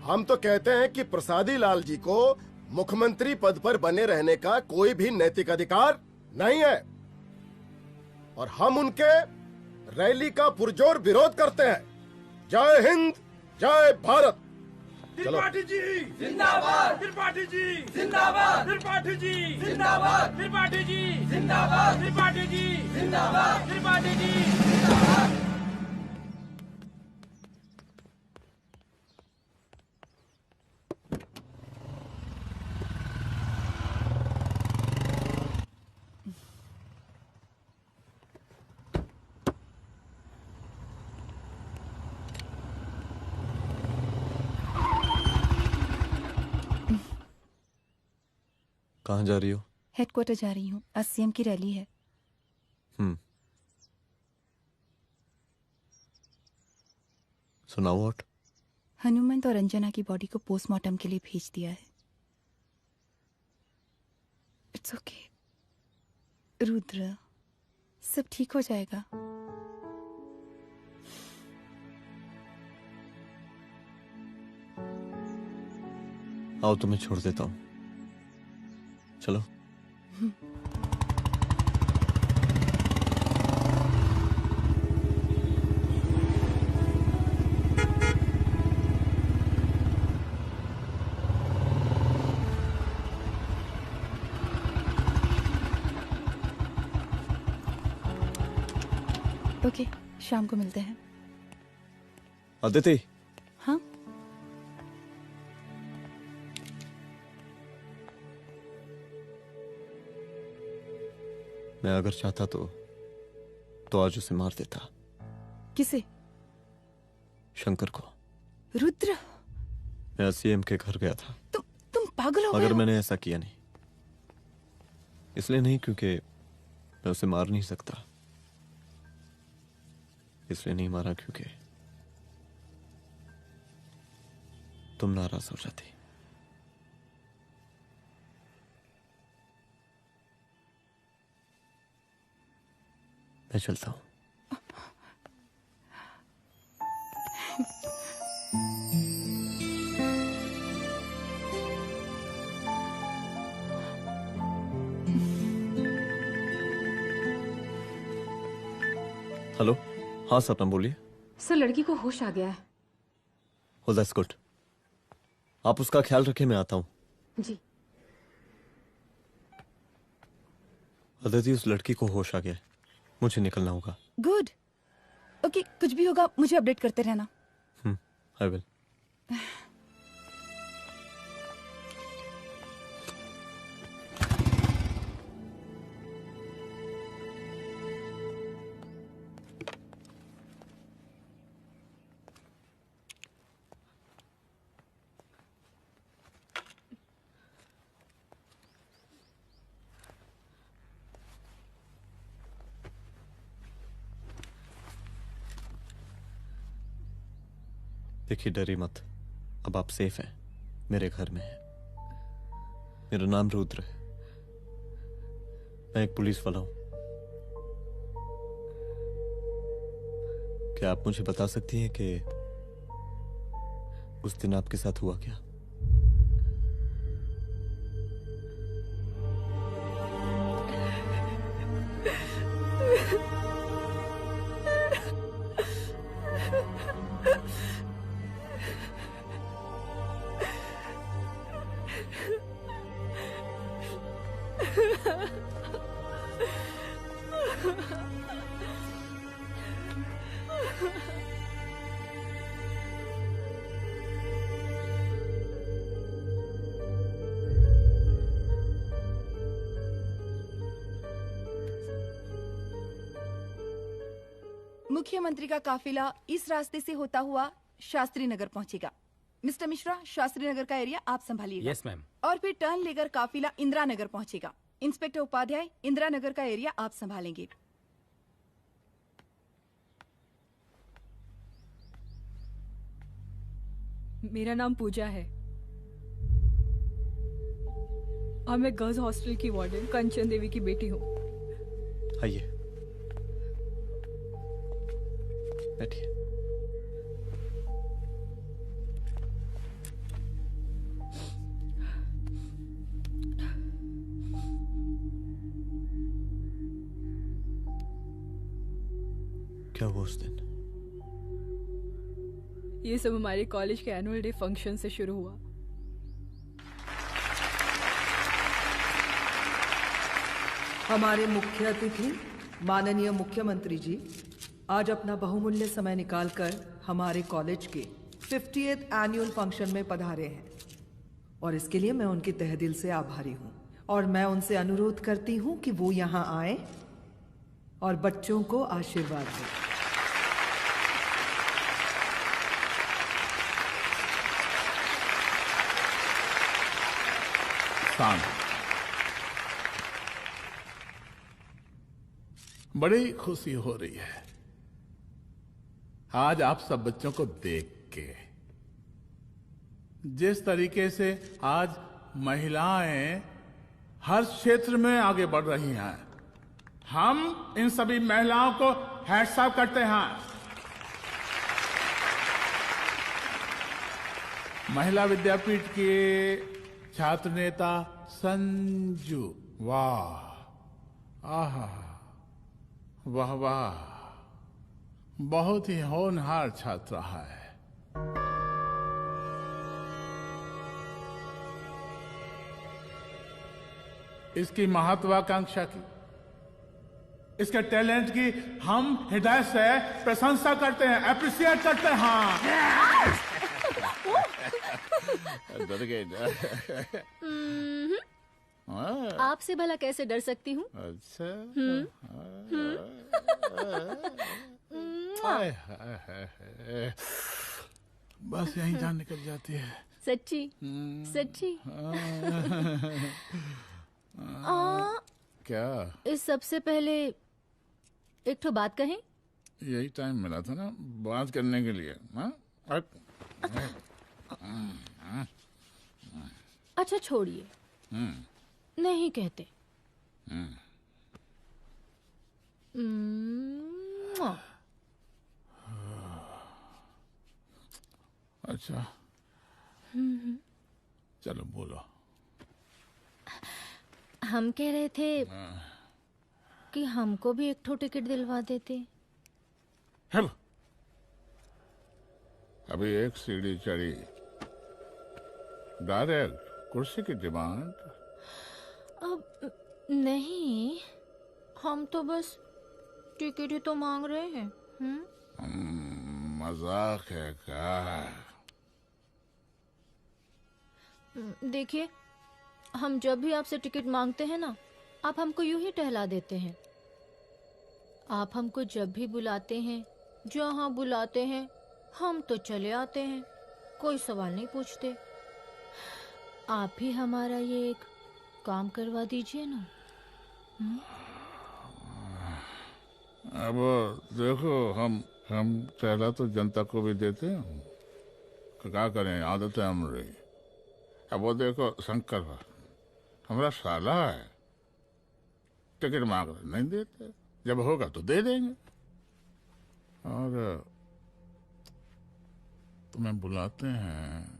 हम तो कहते हैं कि प्रसादी लाल जी को मुख्यमंत्री पद पर बने रहने का कोई भी नैतिक अधिकार नहीं है, और हम उनके रैली का पुरजोर विरोध करते हैं। जय हिंद, जय भारत। त्रिपाठी जी जिंदाबाद, त्रिपाठी जी जिंदाबाद, त्रिपाठी जी जिंदाबाद, त्रिपाठी जी जिंदाबाद, त्रिपाठी जी जिंदाबाद, त्रिपाठी जी जिंदाबाद। कहाँ जा रही हो? हेडक्वार्टर जा रही हूँ, आज सीएम की रैली है। सुनाओ। व्हाट? हनुमंत और अंजना की बॉडी को पोस्टमार्टम के लिए भेज दिया है। इट्स ओके रुद्र, सब ठीक हो जाएगा। आओ तुम्हें छोड़ देता हूँ, चलो। ओके, शाम को मिलते हैं। अदिति। हाँ? मैं अगर चाहता तो आज उसे मार देता। किसे? शंकर को। रुद्र, मैं सीएम के घर गया था। तुम पागल हो गए मगर हो? मैंने ऐसा किया नहीं। इसलिए नहीं क्योंकि मैं उसे मार नहीं सकता, इसलिए नहीं मारा क्योंकि तुम नाराज हो जाती। मैं चलता हूं। हेलो। हाँ सपना बोलिए। सर, लड़की को होश आ गया है। Oh, that's good. आप उसका ख्याल रखें, मैं आता हूं। जी। अदिति, उस लड़की को होश आ गया है, मुझे निकलना होगा। गुड। ओके, कुछ भी होगा मुझे अपडेट करते रहना। I will. देखिए, डरी मत, अब आप सेफ हैं, मेरे घर में हैं। मेरा नाम रुद्र है, मैं एक पुलिस वाला हूं। क्या आप मुझे बता सकती हैं कि उस दिन आपके साथ हुआ क्या? मुख्यमंत्री का काफिला इस रास्ते से होता हुआ शास्त्री नगर पहुंचेगा। मिस्टर मिश्रा, शास्त्री नगर का एरिया आप संभालिएगा। Yes ma'am. और फिर टर्न लेकर काफिला इंदिरा नगर पहुंचेगा। इंस्पेक्टर उपाध्याय, इंदिरा नगर का एरिया आप संभालेंगे। मेरा नाम पूजा है और मैं गर्ल्स हॉस्टल की वार्डन कंचन देवी की बेटी हूँ। आइए, बैठिए। क्या हुआ उस दिन? ये सब हमारे कॉलेज के एनुअल डे फंक्शन से शुरू हुआ। हमारे मुख्य अतिथि माननीय मुख्यमंत्री जी आज अपना बहुमूल्य समय निकालकर हमारे कॉलेज के 50th एनुअल फंक्शन में पधारे हैं और इसके लिए मैं उनके तहे दिल से आभारी हूँ और मैं उनसे अनुरोध करती हूँ कि वो यहाँ आए और बच्चों को आशीर्वाद दें। बड़ी खुशी हो रही है आज आप सब बच्चों को देख के। जिस तरीके से आज महिलाएं हर क्षेत्र में आगे बढ़ रही हैं, हम इन सभी महिलाओं को हैट्स ऑफ करते हैं। महिला विद्यापीठ के छात्र नेता संजू, वाह, आहा, वाह वाह, बहुत ही होनहार छात्रा है। इसकी महत्वाकांक्षा की, इसके टैलेंट की हम हृदय से प्रशंसा करते हैं, अप्रिशिएट करते हैं। डर गए आपसे भला कैसे डर सकती हूँ? अच्छा। बस यहीं जान निकल जाती है। सच्ची सच्ची। क्या? इस सबसे पहले एक तो बात कहें। यही टाइम मिला था ना बात करने के लिए। अच्छा छोड़िए, नहीं कहते। अच्छा चलो बोलो। हम कह रहे थे कि हमको भी एक ठो टिकट दिलवा देते। हम अभी एक सीढ़ी चढ़ी, डायरेक्ट कुर्सी की डिमांड। अब नहीं, हम तो बस टिकट ही तो मांग रहे हैं। मजाक है क्या? देखिए, हम जब भी आपसे टिकट मांगते हैं ना, आप हमको यूं ही टहला देते हैं। आप हमको जब भी बुलाते हैं, जहां बुलाते हैं, हम तो चले आते हैं, कोई सवाल नहीं पूछते। आप भी हमारा ये एक काम करवा दीजिए ना। अब देखो, हम पहला तो जनता को भी देते हैं, क्या करें, आदत है हमारी। अब वो देखो शंकर हमारा साला है, टिकट मांग रहे नहीं देते, जब होगा तो दे देंगे। और तुम्हें बुलाते हैं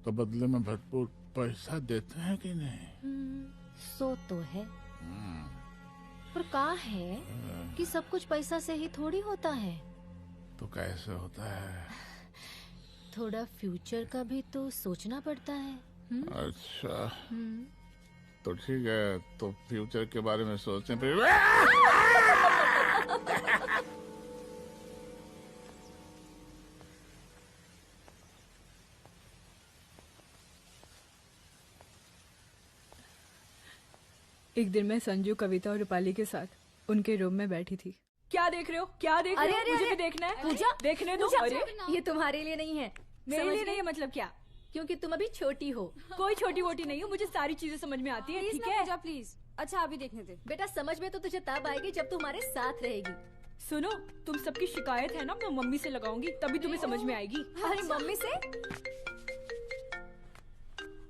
तो बदले में भरपूर पैसा देते हैं कि नहीं? सो तो है, पर कहा है कि सब कुछ पैसा से ही थोड़ी होता है। तो कैसे होता है? थोड़ा फ्यूचर का भी तो सोचना पड़ता है। अच्छा तो ठीक है, तो फ्यूचर के बारे में सोचते हैं फिर। एक दिन मैं संजू, कविता और रूपाली के साथ उनके रूम में बैठी थी। क्या देख रहे हो? क्या देख रहे हो? अरे, मुझे अरे, भी देखना है। पूजा, देखने दो। पूजा, अरे ये तुम्हारे लिए नहीं है। मेरे समझ लिए गई? नहीं है मतलब क्या? क्योंकि तुम अभी छोटी हो। कोई छोटी वोटी नहीं हो, मुझे सारी चीजें समझ में आती है। प्लीज ठीक ना है पूजा, प्लीज। अच्छा अभी देखने दे। बेटा समझ में तो तुझे तब आएगी जब तू हमारे साथ रहेगी। सुनो, तुम सबकी शिकायत है ना, मैं मम्मी से लगाऊंगी, तभी तुम्हें समझ में आएगी। अरे मम्मी से?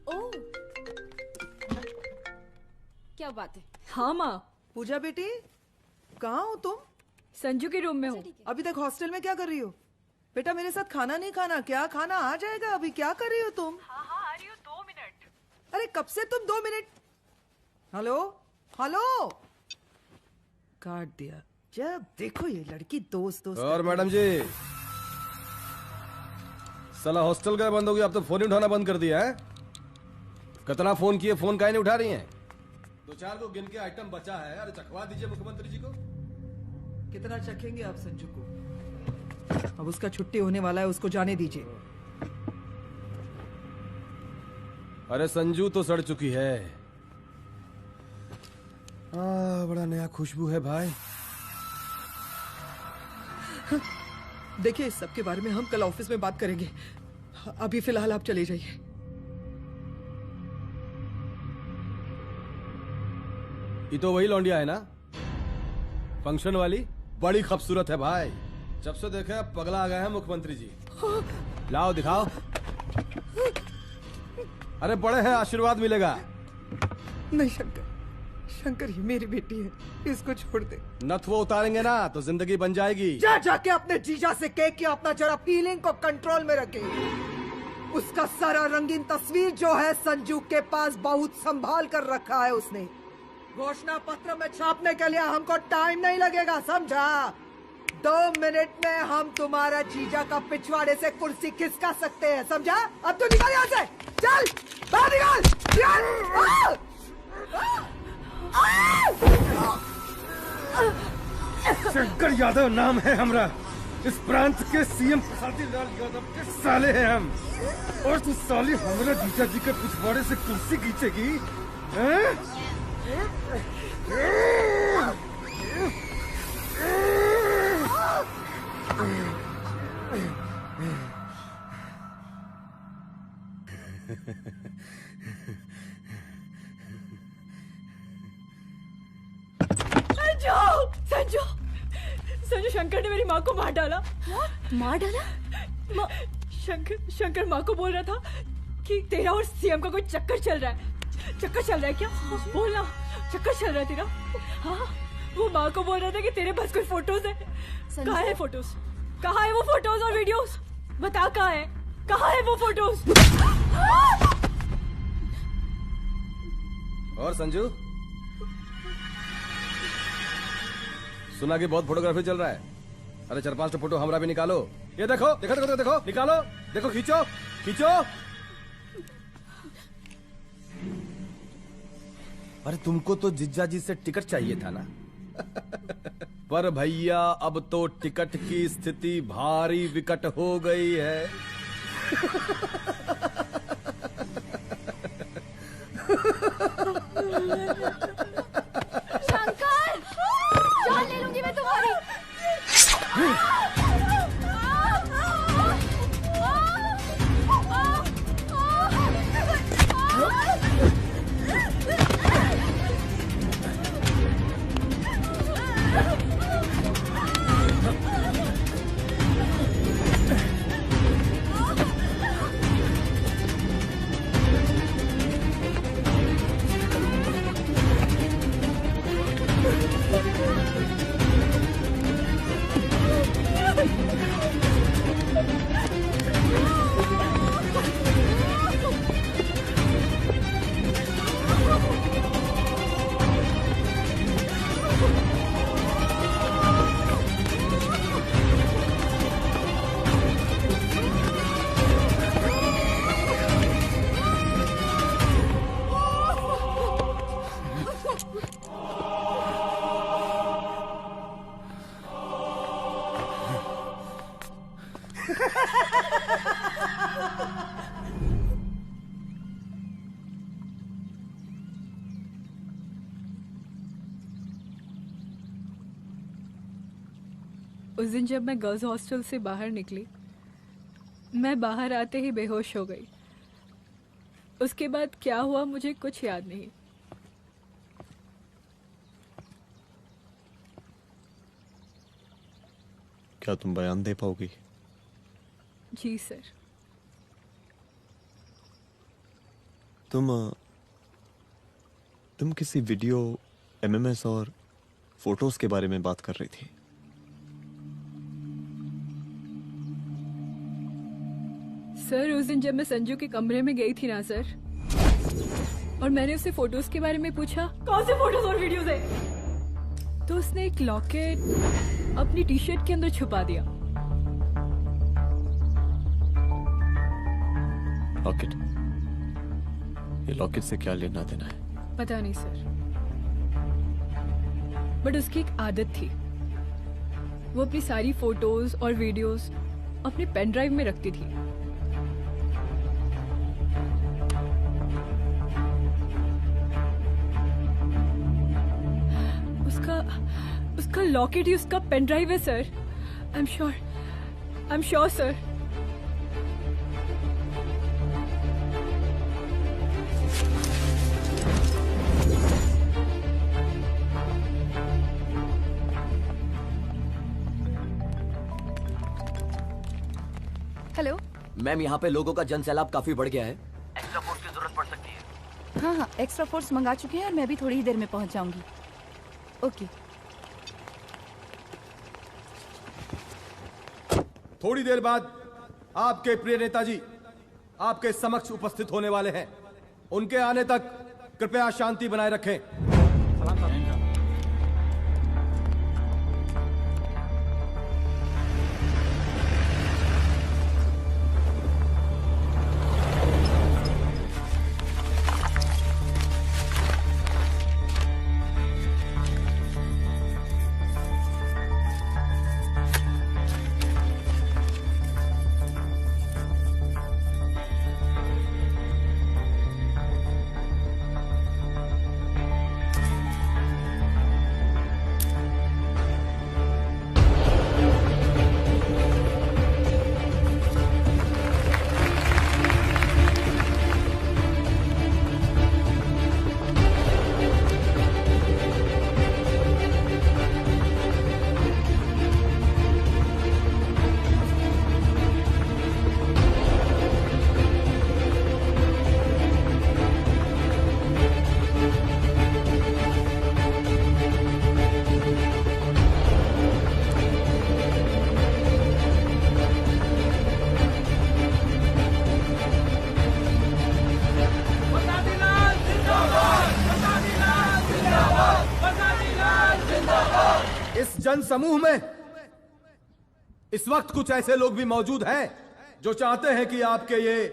ओह, क्या बात है? हाँ माँ। पूजा बेटी, कहाँ हो तुम? संजू के रूम में हूँ। अभी तक हॉस्टल में क्या कर रही हो? बेटा मेरे साथ खाना नहीं खाना क्या? खाना आ जाएगा, अभी क्या कर रही हो तुम? हाँ आ रही हूँ, 2 मिनट। अरे कब से तुम 2 मिनट? हेलो हेलो, काट दिया। जब देखो ये लड़की दोस्त दोस्त। और मैडम जी, साला हॉस्टल का बंद हो गया, अब तो फोन ही उठाना बंद कर दिया है। कितना फोन किए, फोन काहे नहीं उठा रही हैं? 2-4 को गिन के आइटम बचा है, अरे चखवा दीजिए मुख्यमंत्री जी को। कितना चखेंगे आप संजू को? अब उसका छुट्टी होने वाला है, उसको जाने दीजिए। अरे संजू तो सड़ चुकी है। बड़ा नया खुशबू है भाई। देखिए इस सब के बारे में हम कल ऑफिस में बात करेंगे, अभी फिलहाल आप चले जाइए। ये तो वही लौंडिया है ना, फंक्शन वाली? बड़ी खूबसूरत है भाई। जब से देखे पगला आ गए हैं मुख्यमंत्री जी। लाओ दिखाओ। अरे बड़े हैं, आशीर्वाद मिलेगा। नहीं शंकर, शंकर ये मेरी बेटी है, इसको छोड़ दे। नथ वो उतारेंगे ना तो जिंदगी बन जाएगी। जा जाके अपने जीजा से कह के अपना जरा फीलिंग को कंट्रोल में रखे। उसका सारा रंगीन तस्वीर जो है संजू के पास बहुत संभाल कर रखा है उसने। घोषणा पत्र में छापने के लिए हमको टाइम नहीं लगेगा, समझा? 2 मिनट में हम तुम्हारा जीजा का पिछवाड़े से कुर्सी खिसका सकते हैं, समझा? अब तो निकल यहाँ से, चल बाहर निकल। शंकर यादव नाम है हमरा, इस प्रांत के सीएम प्रसादी लाल यादव के साले हैं हम। और तू साली हमरा जीजा जी के पिछवाड़े से कुर्सी खींचेगी? संजू, संजू शंकर ने मेरी माँ को मार डाला। मार डाला? शंकर माँ को बोल रहा था कि तेरा और सीएम का कोई चक्कर चल रहा है। चक्कर चल रहा है क्या? बोलना, चक्कर चल रहा है तेरा? हाँ, वो माँ को बोल रहा था कि तेरे पास कोई फोटोज है। कहाँ है फोटोज? कहाँ है वो फोटोज और वीडियोस? बता कहाँ है? कहाँ है वो फोटोज? और संजू, सुना कि बहुत फोटोग्राफी चल रहा है। अरे 4-5 फोटो हमरा भी निकालो। ये देखो देखो देखो देखो, निकालो, देखो, खींचो खींचो। अरे तुमको तो जिज्जा जी से टिकट चाहिए था ना। पर भैया अब तो टिकट की स्थिति भारी विकट हो गई है। शंकर, जान ले लूंगी मैं तुम्हारी। उस दिन जब मैं गर्ल्स हॉस्टल से बाहर निकली, मैं बाहर आते ही बेहोश हो गई। उसके बाद क्या हुआ मुझे कुछ याद नहीं। क्या तुम बयान दे पाओगी? जी सर। तुम किसी वीडियो, एमएमएस और फोटोज के बारे में बात कर रही थी। सर उस दिन जब मैं संजू के कमरे में गई थी ना सर, और मैंने उससे फोटोज के बारे में पूछा, कौन से फोटोज और वीडियोस है, तो उसने एक लॉकेट अपनी टी शर्ट के अंदर छुपा दिया। लॉकेट? ये लॉकेट से क्या लेना देना है? पता नहीं सर, बट उसकी एक आदत थी, वो अपनी सारी फोटोज और वीडियोस अपने पेन ड्राइव में रखती थी। उसका लॉकेट ही उसका पेन ड्राइव है sir. I am sure sir. Hello ma'am, यहाँ पे लोगों का जन सैलाब काफी बढ़ गया है। एक्स्ट्रा फोर्स की जरूरत पड़ सकती है। हाँ हाँ, एक्स्ट्रा फोर्स मंगा चुके हैं और मैं भी थोड़ी ही देर में पहुंच जाऊंगी। ओके। थोड़ी देर बाद आपके प्रिय नेताजी आपके समक्ष उपस्थित होने वाले हैं। उनके आने तक कृपया शांति बनाए रखें। जन समूह में इस वक्त कुछ ऐसे लोग भी मौजूद हैं जो चाहते हैं कि आपके ये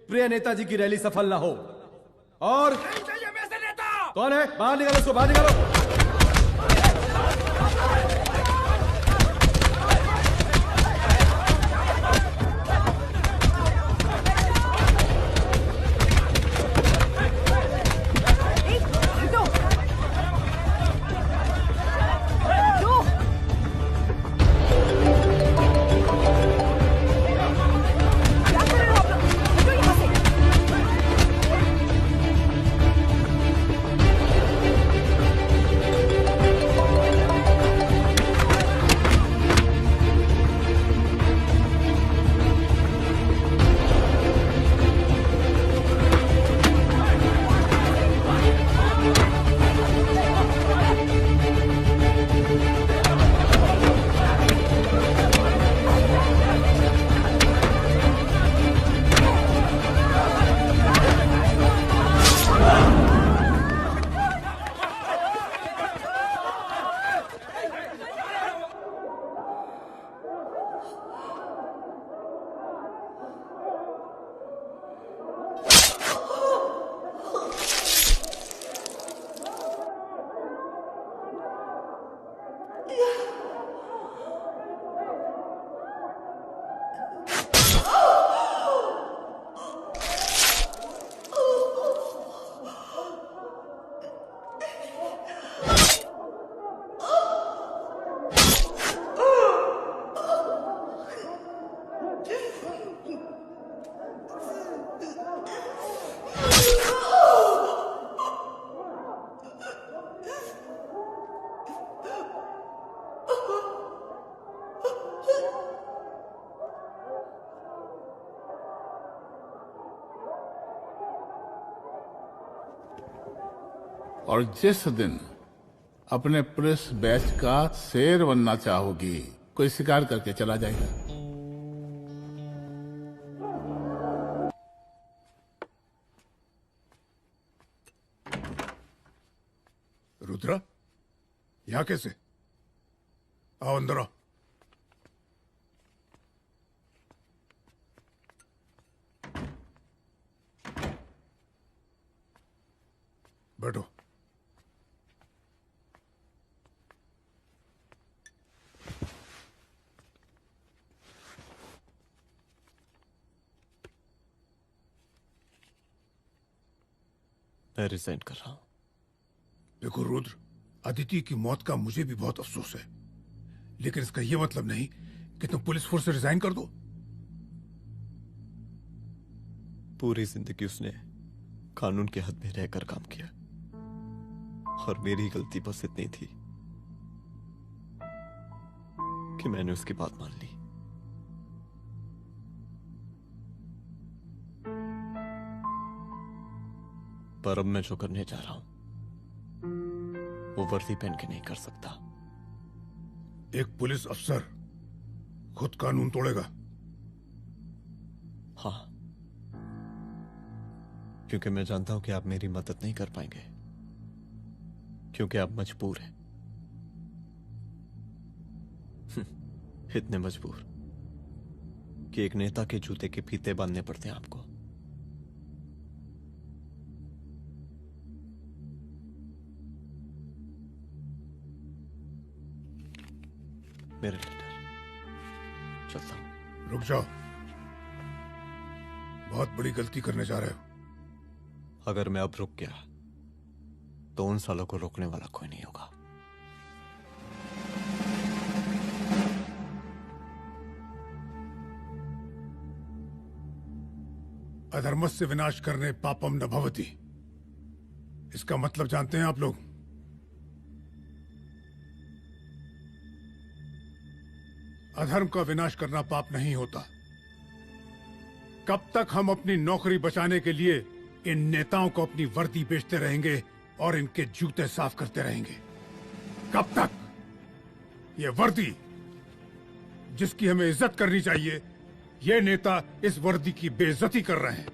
प्रिय नेताजी की रैली सफल ना हो। और कौन है? बाहर निकालो उसको, बाहर निकालो। और जिस दिन अपने पुलिस बैच का शेर बनना चाहोगी, कोई शिकार करके चला जाएगा। रुद्रा, यहाँ कैसे? आओ अंदर आओ। बैठो। मैं रिजाइन कर रहा हूं। देखो रुद्र, अदिति की मौत का मुझे भी बहुत अफसोस है, लेकिन इसका यह मतलब नहीं कि तुम पुलिस फोर्स से रिजाइन कर दो। पूरी जिंदगी उसने कानून के हद में रहकर काम किया और मेरी गलती बस इतनी थी कि मैंने उसकी बात मान ली। पर अब मैं जो करने जा रहा हूं वो वर्दी पहन के नहीं कर सकता। एक पुलिस अफसर खुद कानून तोड़ेगा? हाँ, क्योंकि मैं जानता हूं कि आप मेरी मदद नहीं कर पाएंगे, क्योंकि आप मजबूर हैं। इतने मजबूर कि एक नेता के जूते के फीते बांधने पड़ते हैं आपको। मेरे लेटर, चलता हूं। रुक जाओ, बहुत बड़ी गलती करने जा रहे हो। अगर मैं अब रुक गया तो उन सालों को रोकने वाला कोई नहीं होगा। अधर्मस्य विनाश करने पापम न भवति, इसका मतलब जानते हैं आप लोग? अधर्म का विनाश करना पाप नहीं होता। कब तक हम अपनी नौकरी बचाने के लिए इन नेताओं को अपनी वर्दी बेचते रहेंगे और इनके जूते साफ करते रहेंगे? कब तक? ये वर्दी जिसकी हमें इज्जत करनी चाहिए, ये नेता इस वर्दी की बेइज्जती कर रहे हैं।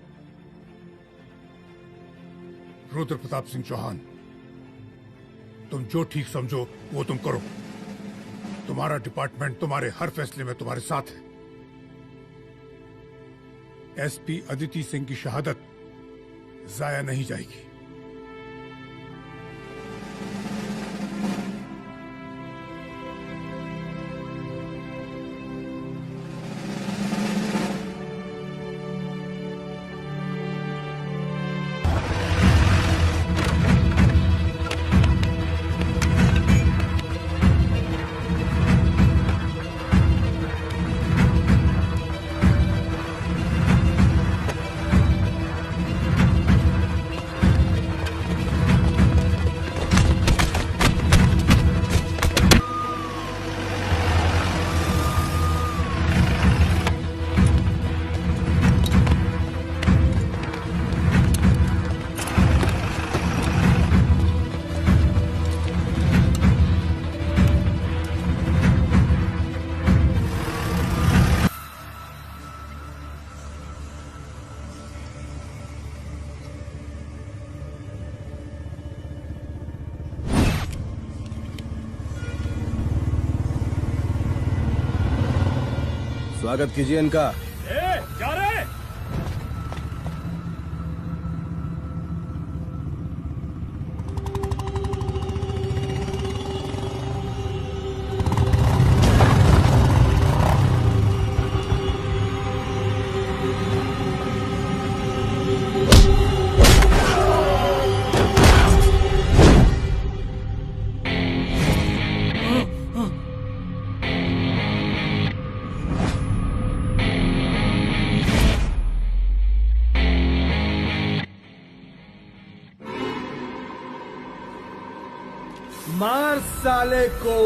रुद्र प्रताप सिंह चौहान, तुम जो ठीक समझो वो तुम करो। तुम्हारा डिपार्टमेंट तुम्हारे हर फैसले में तुम्हारे साथ है। एसपी अदिति सिंह की शहादत जाया नहीं जाएगी। स्वागत कीजिए इनका। जा रहे? मार साले को।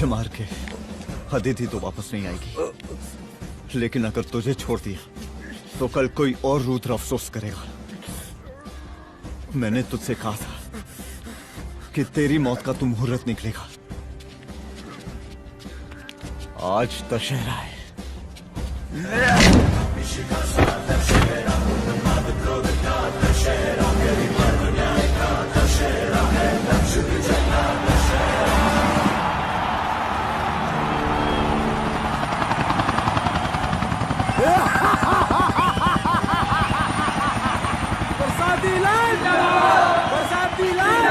मुझे मार के अदिति तो वापस नहीं आएगी, लेकिन अगर तुझे छोड़ दिया तो कल कोई और रुद्र अफसोस करेगा। मैंने तुझसे कहा था कि तेरी मौत का तू मुहूर्त निकलेगा। आज दशहरा है। बरसाती लाल बरसाती लाल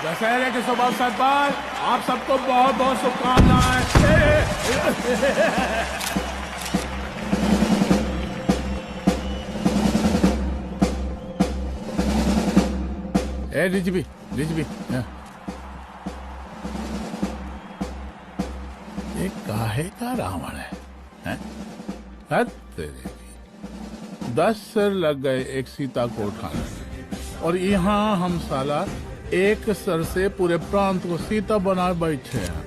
दशहरे के शुभ अवसर पर आप सबको बहुत बहुत शुभकामनाएं। ए रिजवी ये काहे का रावण है? हद तेरे की। 10 सिर लग गए एक सीता को उठाने में, और यहाँ हम साला एक सर से पूरे प्रांत को सीता बना बैठे हैं।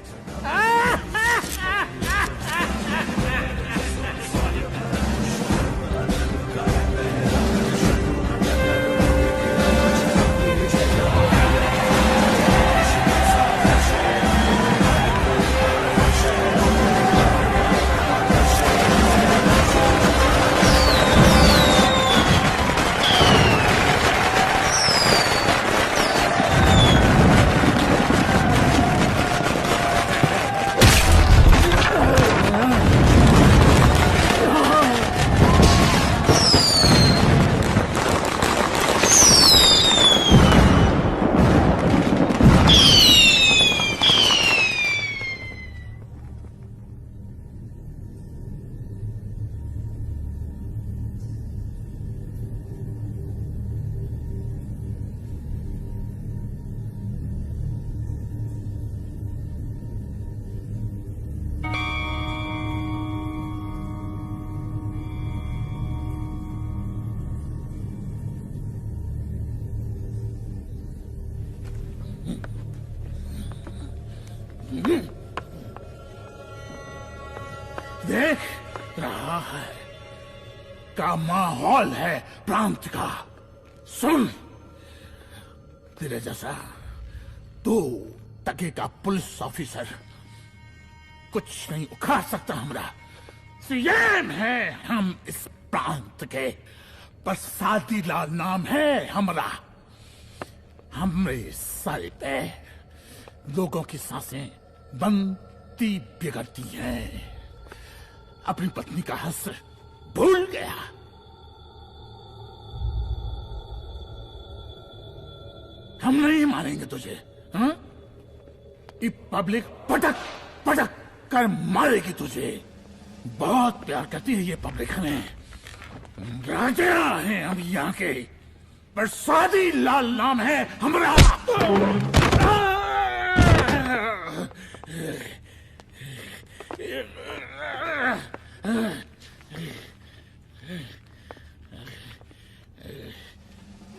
देख रहा है का माहौल है प्रांत का। सुन, तेरे जैसा तू टके का पुलिस ऑफिसर कुछ नहीं उखाड़ सकता। हमरा सीएम है हम इस प्रांत के, बरसाती लाल नाम है हमरा। हमरे सर पे लोगों की सांसें बंद गलती बिगड़ती है। अपनी पत्नी का हश्र भूल गया। हम नहीं मारेंगे तुझे, हाँ? ये पब्लिक पटक पटक कर मारेगी तुझे। बहुत प्यार करती है ये पब्लिक हमें। राजा हैं हम यहाँ के, पर स्वादी लाल नाम है हमारा।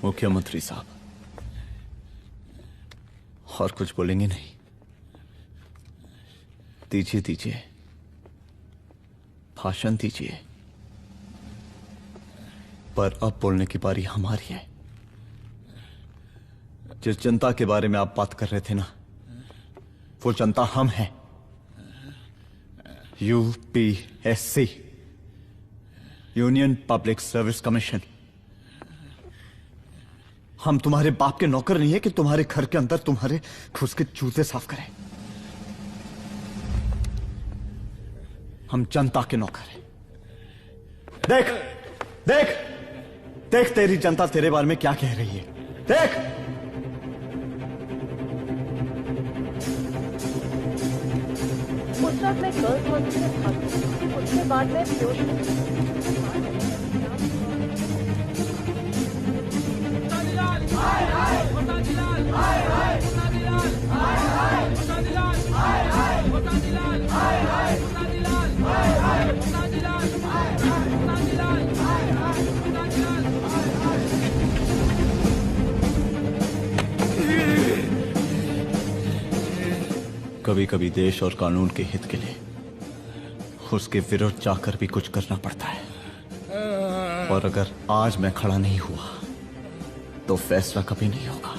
मुख्यमंत्री साहब, और कुछ बोलेंगे नहीं? दीजिए दीजिए, भाषण दीजिए। पर अब बोलने की बारी हमारी है। जिस जनता के बारे में आप बात कर रहे थे ना, वो जनता हम हैं। UPSC, union public service commission. हम तुम्हारे बाप के नौकर नहीं है कि तुम्हारे घर के अंदर तुम्हारे घुस के जूते साफ करें। हम जनता के नौकर हैं। देख देख देख, तेरी जनता तेरे बारे में क्या कह रही है। देख, उस वक्त मैं गर्ल्स हॉस्टल में भागी। उसके बाद मैं कभी कभी देश और कानून के हित के लिए उसके विरुद्ध जाकर भी कुछ करना पड़ता है। और अगर आज मैं खड़ा नहीं हुआ तो फैसला कभी नहीं होगा,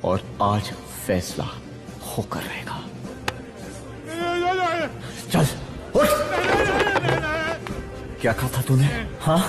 और आज फैसला होकर रहेगा। चल उठ। क्या कहा था तूने? हाँ?